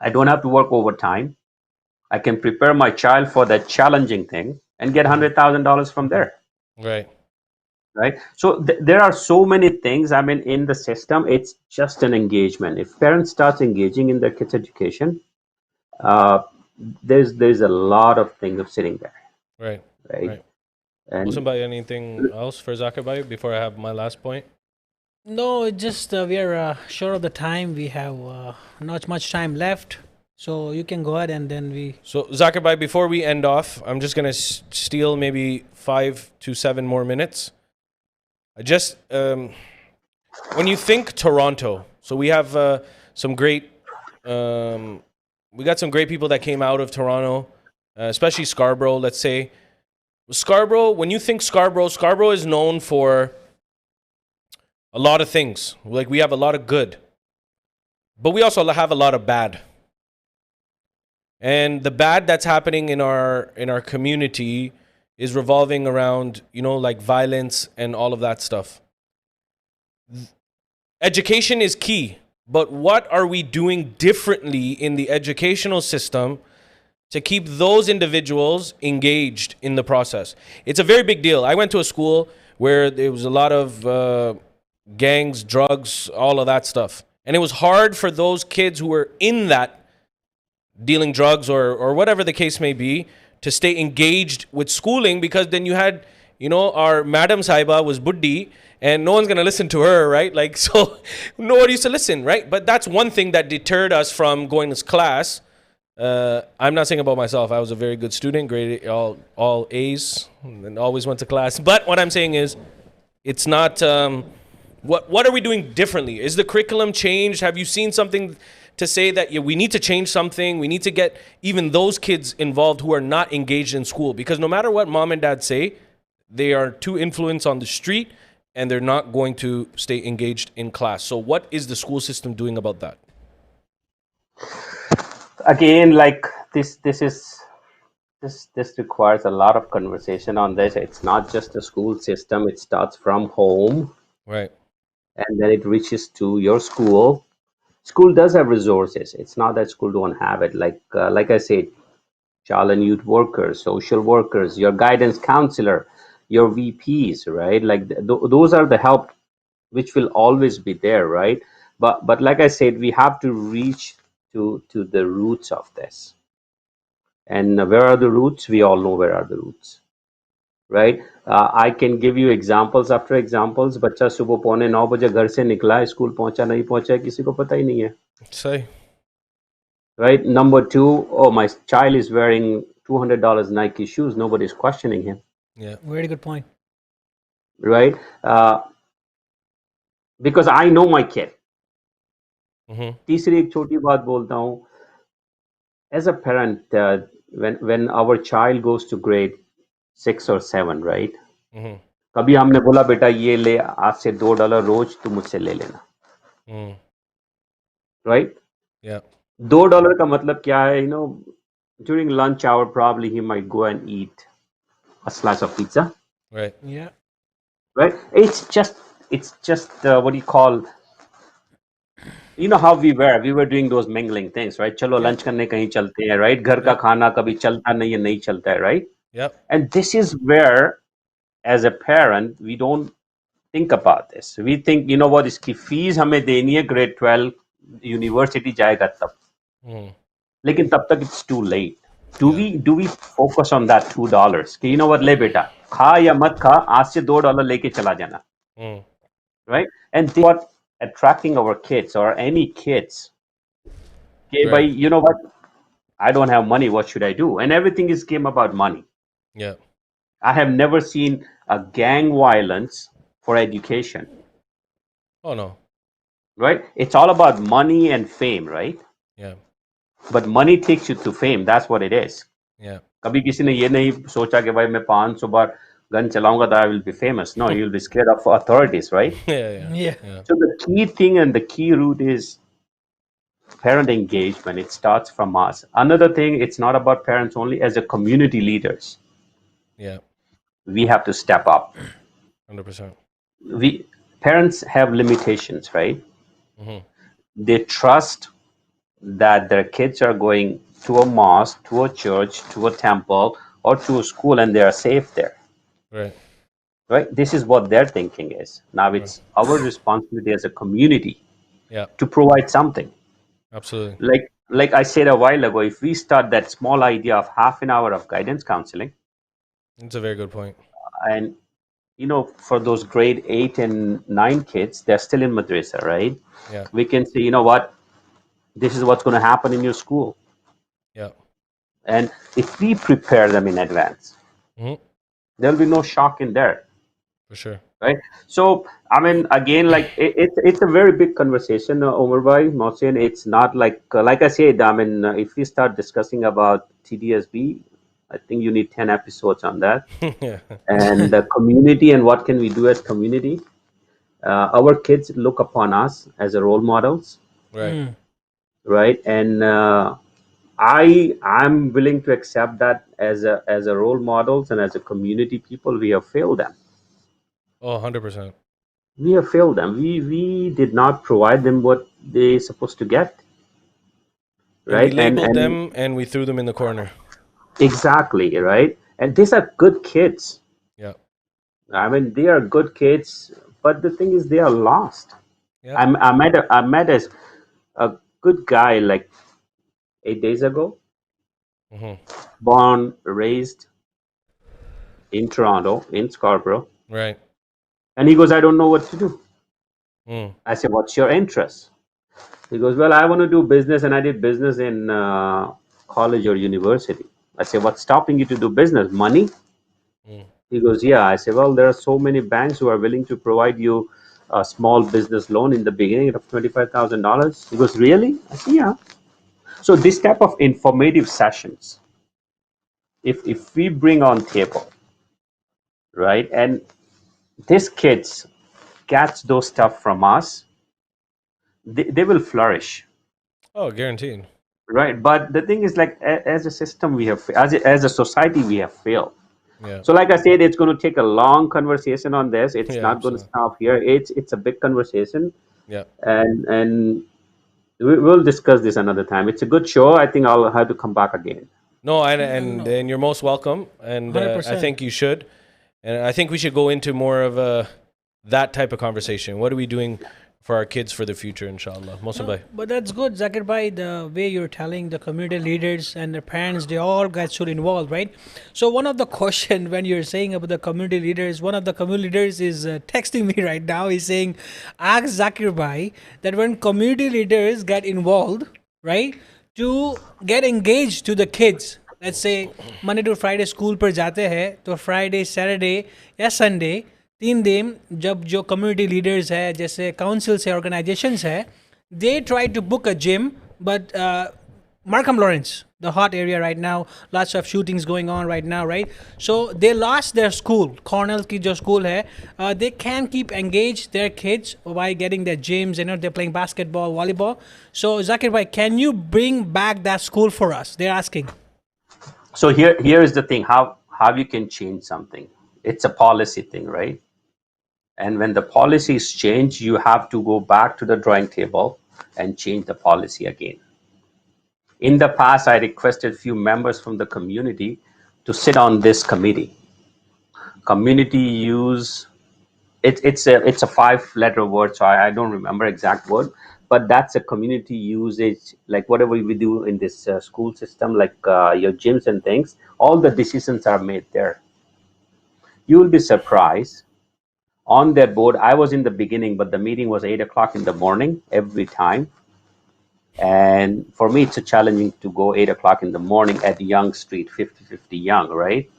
I don't have to work overtime. I can prepare my child for that challenging thing and get $100,000 from there. Right. Right. So there are so many things. I mean, in the system, it's just an engagement. If parents start engaging in their kids' education, there's a lot of things sitting there. Right. Right. Right. And Muslim bhai, anything else for Zakir bhai before I have my last point? No, it's just we are short of the time. We have not much time left. So you can go ahead and then we. So Zakir bhai, before we end off, I'm just gonna steal maybe 5 to 7 more minutes. I just when you think Toronto, so we have some great we got some great people that came out of Toronto, especially Scarborough. Let's say Scarborough. When you think Scarborough, Scarborough is known for a lot of things. Like we have a lot of good, but we also have a lot of bad. And the bad that's happening in our community is revolving around, like violence and all of that stuff. Education is key, but what are we doing differently in the educational system to keep those individuals engaged in the process? It's a very big deal. I went to a school where there was a lot of gangs, drugs, all of that stuff. And it was hard for those kids who were in that dealing drugs or whatever the case may be to stay engaged with schooling, because then you had, our Madam Saiba was Buddhi, and no one's going to listen to her, right? Like, so nobody used to listen, right? But that's one thing that deterred us from going to class. I'm not saying about myself. I was a very good student, grade all A's, and always went to class. But what I'm saying is, it's not. What are we doing differently? Is the curriculum changed? Have you seen something to say that we need to change something? We need to get even those kids involved who are not engaged in school, because no matter what mom and dad say, they are too influenced on the street, and they're not going to stay engaged in class. So what is the school system doing about that? Again, like this requires a lot of conversation on this. It's not just the school system. It starts from home, Right. and then it reaches to your school. School does have resources. It's not that school don't have it. Like I said, child and youth workers, social workers, your guidance counselor, your VPs, right? Like those are the help which will always be there, right? But like I said, we have to reach to the roots of this. And where are the roots? We all know where are the roots, right? I can give you examples after examples. बच्चा सुबह 8:45 घर से निकला, school पहुंचा नहीं पहुंचा, किसी को पता ही नहीं है. Say. Right? Number two, oh, my child is wearing $200 Nike shoes. Nobody's questioning him. Yeah. Very good point. Right? Because I know my kid. Mm-hmm. तीसरी एक छोटी बात बोलता हूँ. As a parent, when our child goes to grade 6 or 7, right? Mm-hmm. कभी हमने बोला बेटा ये ले, आज से $2 रोज तू मुझसे ले लेना. Right? Yeah. $2 का मतलब क्या है? During lunch hour, probably he might go and eat a slice of pizza. Right. Yeah. Right? It's just what do you call? How we were doing those mingling things, right? चलो Yeah. lunch करने कहीं चलते हैं, right? घर का Yeah. खाना कभी चलता नहीं चलता है, right? Yep. And this is where, as a parent, we don't think about this. We think, what, इसकी fees हमें देनी है, grade 12 university जाएगा तब. लेकिन तब तक it's too late. Do we focus on that $2? कि what, ले बेटा, खा या मत खा, आज से $2 लेके चला जाना. Right? And this is what attracting our kids or any kids. Okay, Right. but you know what? I don't have money. What should I do? And everything is game about money. Yeah. I have never seen a gang violence for education. Oh no. Right? It's all about money and fame, right? Yeah. But money takes you to fame. That's what it is. Yeah. कभी किसी ने ये नहीं सोचा कि भाई मैं 500 बार gun चलाऊंगा तो I will be famous. No, you'll be scared of authorities, right? Yeah. So the key thing and the key root is parent engagement. It starts from us. Another thing, it's not about parents only. As a community leaders, Yeah. we have to step up. 100%. Parents have limitations, right? Mm-hmm. They trust that their kids are going to a mosque, to a church, to a temple, or to a school, and they are safe there. Right. Right? This is what their thinking is. Now it's our responsibility as a community Yeah. to provide something. Absolutely. Like I said a while ago, if we start that small idea of half an hour of guidance counseling, It's a very good point. and for those grade 8 and 9 kids, they're still in madrasa, right? Yeah. We can say, what, this is what's going to happen in your school. Yeah. And if we prepare them in advance, there'll be no shock in there. For sure. Right. So, I mean, again, like it's a very big conversation, Omar Bhai, Mohsin. It's not like I said, I mean, if we start discussing about TDSB, I think you need 10 episodes on that. Yeah. And the community and what can we do as community. Our kids look upon us as a role models. Right. Right. And I'm willing to accept that as a role models and as a community people, we have failed them. Oh, 100%. We have failed them. We did not provide them what they're supposed to get. Right. And we labeled them and we threw them in the corner. Exactly. Right. And these are good kids. Yeah. I mean, they are good kids, but the thing is, they are lost. Yeah. I met a good guy like 8 days ago. Mm-hmm. Born, raised in Toronto, in Scarborough. Right. And he goes, I don't know what to do. Mm. I said, what's your interest? He goes, well, I want to do business, and I did business in college or university. I said, what's stopping you to do business? Money? Mm. He goes, yeah. I said, well, there are so many banks who are willing to provide you a small business loan in the beginning of $25,000. He goes, really? I said, yeah. So this type of informative sessions, if we bring on table, right, and these kids catch those stuff from us, they will flourish. Oh, guaranteed. Right, but the thing is, like, as a system, we have, as a society, we have failed. Yeah. So, like I said, it's going to take a long conversation on this. It's Yeah, not going to absolutely. stop here. It's a big conversation, Yeah. and we'll discuss this another time. It's a good show. I think I'll have to come back again. No, and Yeah, and no, and you're most welcome, and I 100%. think you should, and I think we should go into more of that type of conversation. What are we doing for our kids for the future, inshallah? Mohsen bhai. But that's good, Zakirbai, the way you're telling the community leaders and the parents, they all get should involve, right? So one of the question when you're saying about the community leaders, one of the community leaders is texting me right now. He's saying, ask Zakirbai that when community leaders get involved, right, to get engaged to the kids. Let's say Monday to Friday school पर जाते हैं तो Friday Saturday या Sunday 3 दिन जब जो community leaders है जैसे काउंसिल्स है ऑर्गेनाइजेशंस है they try to book a gym but Markham Lawrence, the hot area right now, lots of shootings going on right now, right? So they lost their school, Cornell ki jo school hai, they can keep engaged their kids by getting their gyms, they're playing basketball, volleyball. So Zakir bhai, can you bring back that school for us? They're asking. So here is the thing: how you can change something. It's a policy thing, right? And when the policies change, you have to go back to the drawing table and change the policy again. In the past, I requested few members from the community to sit on this committee. Community use, it's a 5-letter word, so I don't remember exact word, but that's a community usage, like whatever we do in this school system, like your gyms and things. All the decisions are made there. You will be surprised. On that board, I was in the beginning, but the meeting was 8 o'clock in the morning every time. And for me, it's a challenging to go 8 o'clock in the morning at Young Street, 5050 Young, right?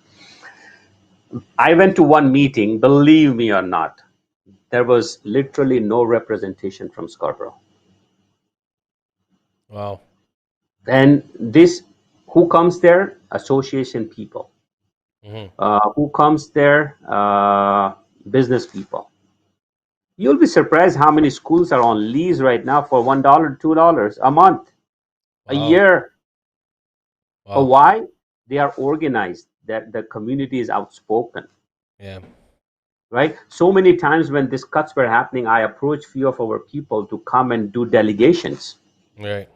I went to one meeting, believe me or not, there was literally no representation from Scarborough. Wow. And this, who comes there? Association people. Who comes there? Business people. You'll be surprised how many schools are on lease right now for $1, $2 a month, a Wow. year. Wow. Why? They are organized. That the community is outspoken, Yeah. right? So many times when these cuts were happening, I approached few of our people to come and do delegations. Right.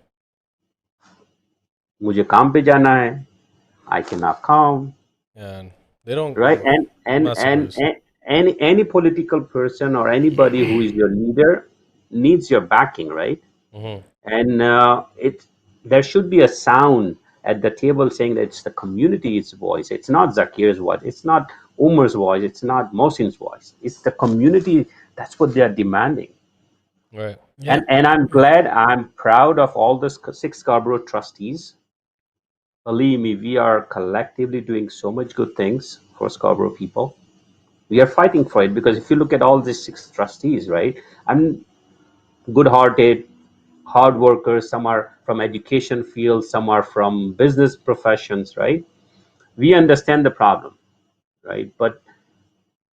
मुझे काम पे जाना है. I cannot come, And they don't. right? I'm not surprised. And any political person or anybody who is your leader needs your backing, right? And there should be a sound at the table saying that it's the community's voice. It's not Zakir's voice. It's not Umar's voice. It's not Mohsin's voice. It's the community. That's what they are demanding. Right. Yeah. And I'm glad, I'm proud of all the 6 Scarborough trustees. Believe me, we are collectively doing so much good things for Scarborough people. We are fighting for it because if you look at all these 6 trustees, right? I'm good-hearted, hard workers. Some are from education fields, some are from business professions, right? We understand the problem, right? But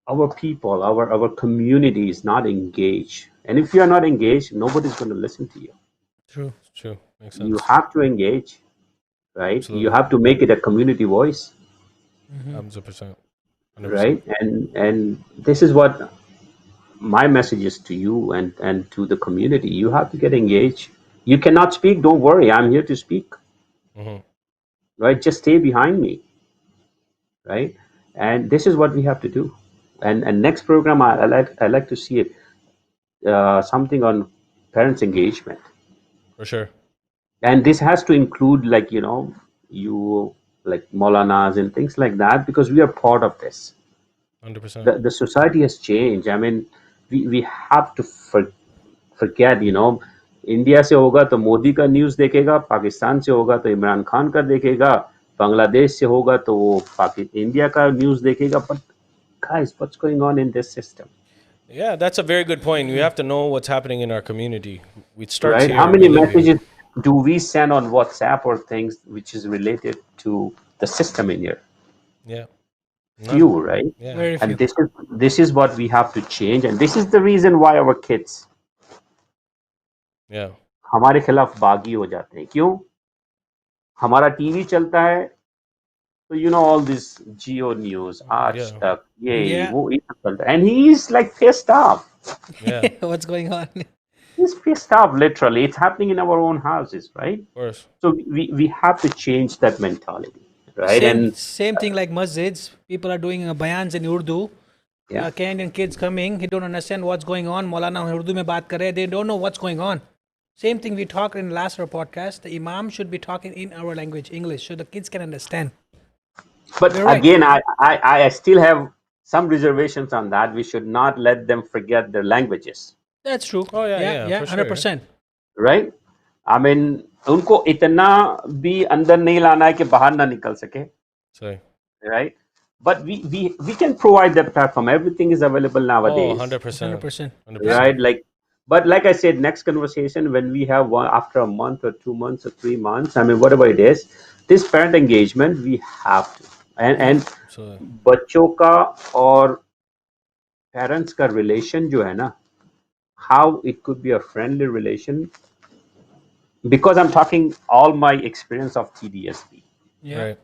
our people, our community is not engaged. And if you are not engaged, nobody's going to listen to you. True. It's true. Makes You sense. have to engage, right? You Absolutely. have to make it a community voice, 100%. 100%. right? And this is what my message is to you and to the community. You have to get engaged. You cannot speak, don't worry, I'm here to speak, right? Just stay behind me, right? And this is what we have to do. And next program, I like to see it, something on parents engagement. For sure. And this has to include, like, you like Maulanas and things like that, because we are part of this. 100%. The society has changed. I mean, we have to forget, India से होगा तो मोदी का news देखेगा, पाकिस्तान से होगा तो इमरान खान का देखेगा, बांग्लादेश से होगा तो वो इंडिया का न्यूज़ देखेगा. But guys, what's going on in this system? Yeah, that's a very good point. We have to know what's happening in our community. It starts Right? How here. We many live here. messages do we send on WhatsApp or things which is related to the system in here? Yeah. Few, None. right? Yeah. Very And few. this is what we have to change, and this is the reason why our kids Yeah. हमारे खिलाफ बागी हो जाते हैं. क्यों? हमारा TV चलता है तो all this Geo News, आज Yeah. तक, ये Yeah. वो सब चलता है, and he is like pissed off. Yeah. What's going on? He's pissed off, literally. It's happening in our own houses, right? Of course. So we have to change that mentality, right? Same And same thing like masjids. People are doing bayans in Urdu. yeah, Canadian kids coming, he don't understand what's going on. Maulana Urdu mein baat kar rahe. They don't know what's going on. Same thing we talked in last our podcast. The imam should be talking in our language, English, so the kids can understand. but You're right. again, I still have some reservations on that. We should not let them forget their languages, That's true. Oh, yeah, yeah, yeah, for sure. 100%. right? I mean, उनको इतना भी अंदर नहीं लाना है कि बाहर ना निकल सके, So, right? But we can provide that platform. Everything is available oh, nowadays, 100%. 100%. 100%. right? But like I said, next conversation when we have one after a month or 2 months or 3 months. I mean, whatever it is, this parent engagement we have to, and Absolutely. बच्चों का और parents का relation जो है ना, how it could be a friendly relation, because I'm talking all my experience of TDSB. Yeah. Right.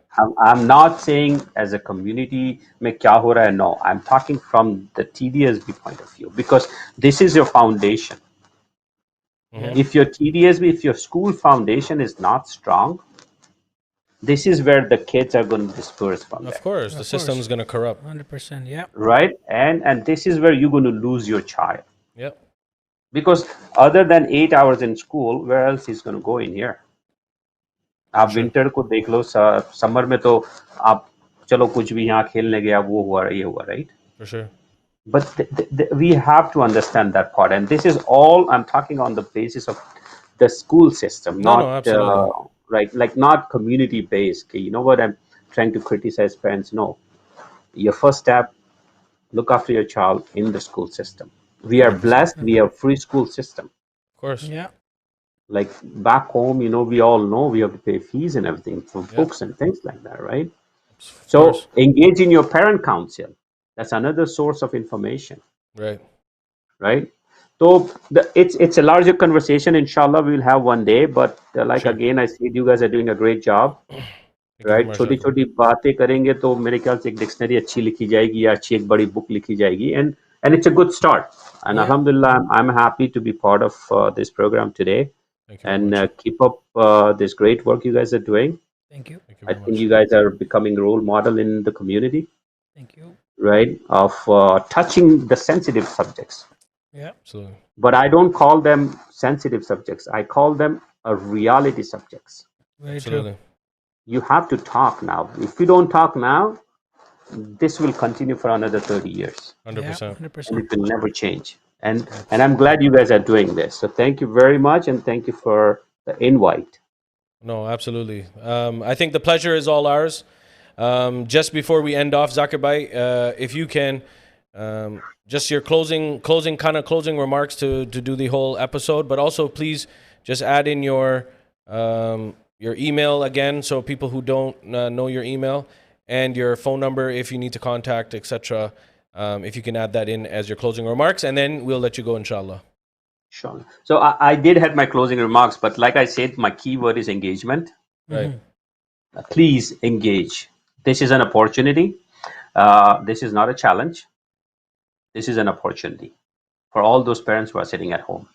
I'm not saying as a community में क्या हो रहा है, no. I'm talking from the TDSB point of view, because this is your foundation. If your TDSB, if your school foundation is not strong, this is where the kids are going to disperse from Of there, course. The Of system's course. going to corrupt. 100%. Yeah. right? And this is where you're going to lose your child, Yep. because other than 8 hours in school, where else he's going to go in here? आप Sure. Winter को देख लो, summer में तो आप चलो कुछ भी यहाँ खेलने गया, वो हुआ ये हुआ, right? For sure. But we have to understand that part, and this is all I'm talking on the basis of the school system, No, not absolutely. right, like not community based. You know what I'm trying to criticize parents? No, your first step, look after your child in the school system. We are 100%. blessed. We have free school system. Of course. Yeah. Like back home, we all know we have to pay fees and everything for books and things like that, right? Of So course. engage in your parent council. That's another source of information, Right. right? So it's a larger conversation. Inshallah, we'll have one day. But like Sure. again, I said you guys are doing a great job, Thank you very right? much, छोटी Zakir. छोटी बातें करेंगे तो मेरे ख्याल से एक dictionary अच्छी लिखी जाएगी या अच्छी एक बड़ी बुक लिखी जाएगी, and it's a good start. And Yeah. Alhamdulillah, I'm happy to be part of this program today, Thank you very and much. keep up this great work you guys are doing. Thank you. Thank you I very think much. you guys are becoming role model in the community, Thank you. right? Of touching the sensitive subjects. Yeah. Absolutely. But I don't call them sensitive subjects. I call them reality subjects. Very true. Absolutely. You have to talk now. If you don't talk now, this will continue for another 30 years. 100%. Yeah. And 100%. it will never change. And I'm glad you guys are doing this. So thank you very much, and thank you for the invite. No, absolutely. I think the pleasure is all ours. Just before we end off, Zakirbai, if you can, just your closing remarks to do the whole episode, but also please just add in your email again, so people who don't know your email, and your phone number if you need to contact, etc. If you can add that in as your closing remarks, and then we'll let you go, inshallah. Sure. So I did have my closing remarks, but like I said, my keyword is engagement. Right. Please engage. This is an opportunity. This is not a challenge. This is an opportunity for all those parents who are sitting at home,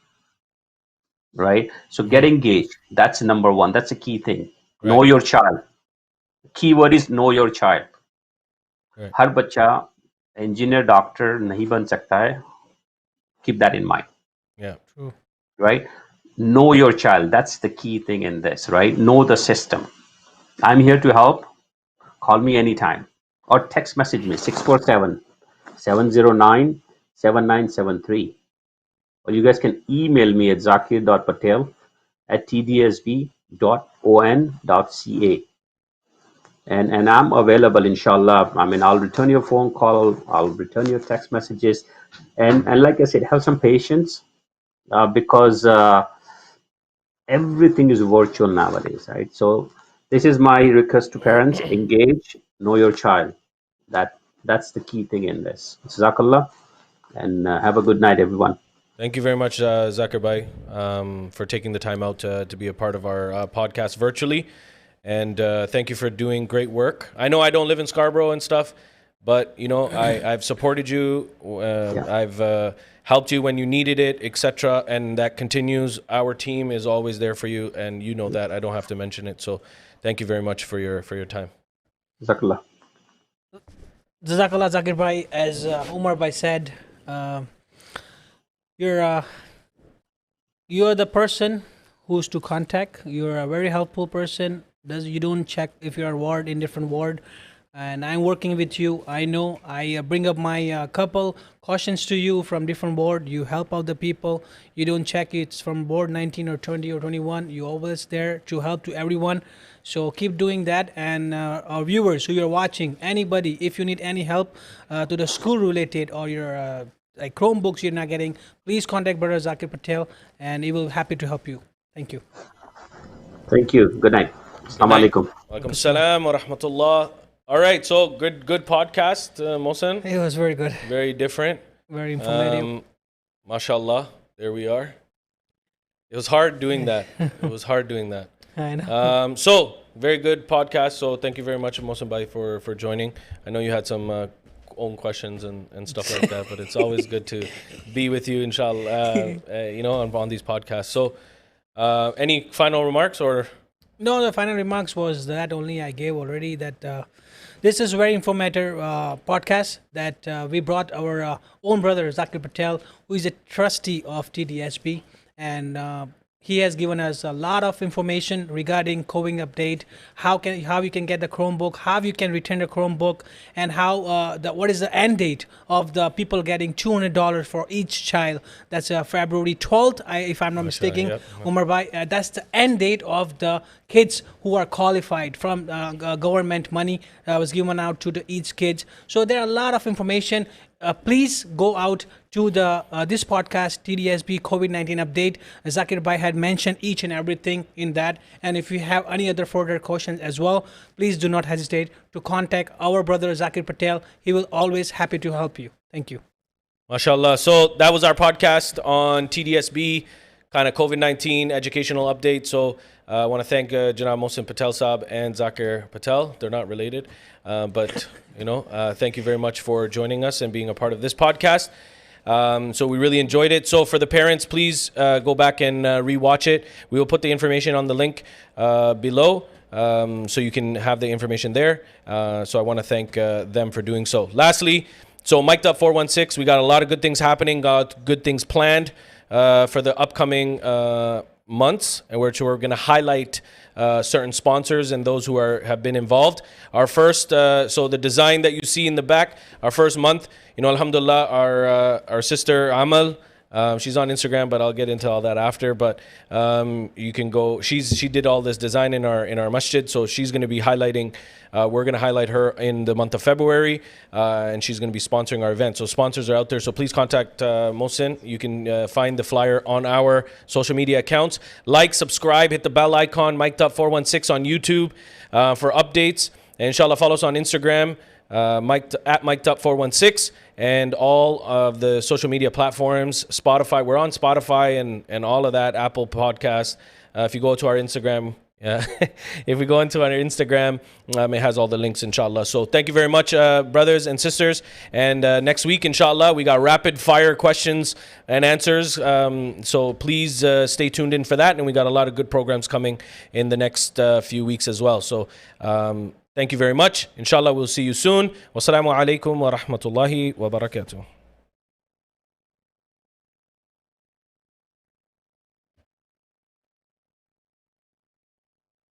right? So get engaged. That's number one. That's a key thing. Know Right. your child. Keyword is know your child. Right. हर बच्चा engineer, doctor नहीं बन सकता है. Keep that in mind, Yeah. True. right? Know your child. That's the key thing in this, right? Know the system. I'm here to help. Call me anytime or text message me 647-709-7973. Or you guys can email me at zakir.patel@tdsb.on.ca. And I'm available, inshallah. I mean, I'll return your phone call, I'll return your text messages, and like I said, have some patience, because everything is virtual nowadays, right? So this is my request to parents: engage, know your child. That's the key thing in this. Jazakallah, and have a good night, everyone. Thank you very much, Zakirbai, for taking the time out to be a part of our podcast virtually. And thank you for doing great work. I know I don't live in Scarborough and stuff, but you know I've supported you. I've helped you when you needed it, etc. And that continues. Our team is always there for you, and you know that. I don't have to mention it. So thank you very much for your time. Jazakallah. Jazakallah, Zakir Bhai. As Umar Bhai said, you're the person who's to contact. You're a very helpful person. You don't check if you're ward in different ward, and I'm working with you. I know I bring up my couple cautions to you from different board. You help out the people. You don't check it's from board 19 or 20 or 21. You always there to help to everyone. So keep doing that. And our viewers who you're watching, anybody, if you need any help to the school related or your like Chromebooks you're not getting, please contact Brother Zakir Patel, and he will happy to help you. Thank you. Thank you. Good night. Assalamu alaikum. Walaikum salam wa rahmatullah. All right, so good podcast, Mohsen. It was very good. Very different. Very informative. MashaAllah, there we are. It was hard doing that. I know. So, very good podcast. So, thank you very much, Mohsen Bhai, for joining. I know you had some own questions and stuff like that, but it's always good to be with you, inshallah, on these podcasts. So, any final remarks or? No, the final remarks was that only I gave already, that this is a very informative podcast that we brought our own brother Zakir Patel, who is a trustee of TDSB, and he has given us a lot of information regarding COVID update, how you can get the Chromebook, how you can return the Chromebook, and how what is the end date of the people getting $200 for each child. That's February 12th, if I'm not mistaken. Yep. Umar Bhai, that's the end date of the kids who are qualified from government money was given out to each kids. So there are a lot of information. Please go out to the this podcast, TDSB COVID-19 update. Zakir Bhai had mentioned each and everything in that. And if you have any other further questions as well, please do not hesitate to contact our brother Zakir Patel. He will always happy to help you. Thank you. MashaAllah. So that was our podcast on TDSB, kind of COVID-19 educational update. So I want to thank Janab Mohsen Patel Saab and Zakir Patel. They're not related, but thank you very much for joining us and being a part of this podcast. So we really enjoyed it. So for the parents, please go back and rewatch it. We will put the information on the link below, so you can have the information there. So I want to thank them for doing so. Lastly, so Mic'd Up 416, we got a lot of good things happening, got good things planned for the upcoming months, and we're going to highlight certain sponsors and those who have been involved. Our first, so the design that you see in the back, our first month, alhamdulillah, our sister Amal, she's on Instagram, but I'll get into all that after. But you can go. She did all this design in our masjid, so she's going to be highlighting. We're going to highlight her in the month of February, and she's going to be sponsoring our event. So sponsors are out there. So please contact Mohsen. You can find the flyer on our social media accounts. Like, subscribe, hit the bell icon. Mic'd Up 416 on YouTube for updates. And inshallah, follow us on Instagram. At Mic'd Up 416, and all of the social media platforms. Spotify, we're on Spotify and all of that, Apple Podcasts. If you go to our Instagram, if we go into our Instagram, it has all the links, inshallah. So thank you very much, brothers and sisters. And next week, inshallah, we got rapid fire questions and answers. So please stay tuned in for that. And we got a lot of good programs coming in the next few weeks as well. So thank you very much. Inshallah, we'll see you soon. Wassalamu alaikum wa rahmatullahi wa barakatuh.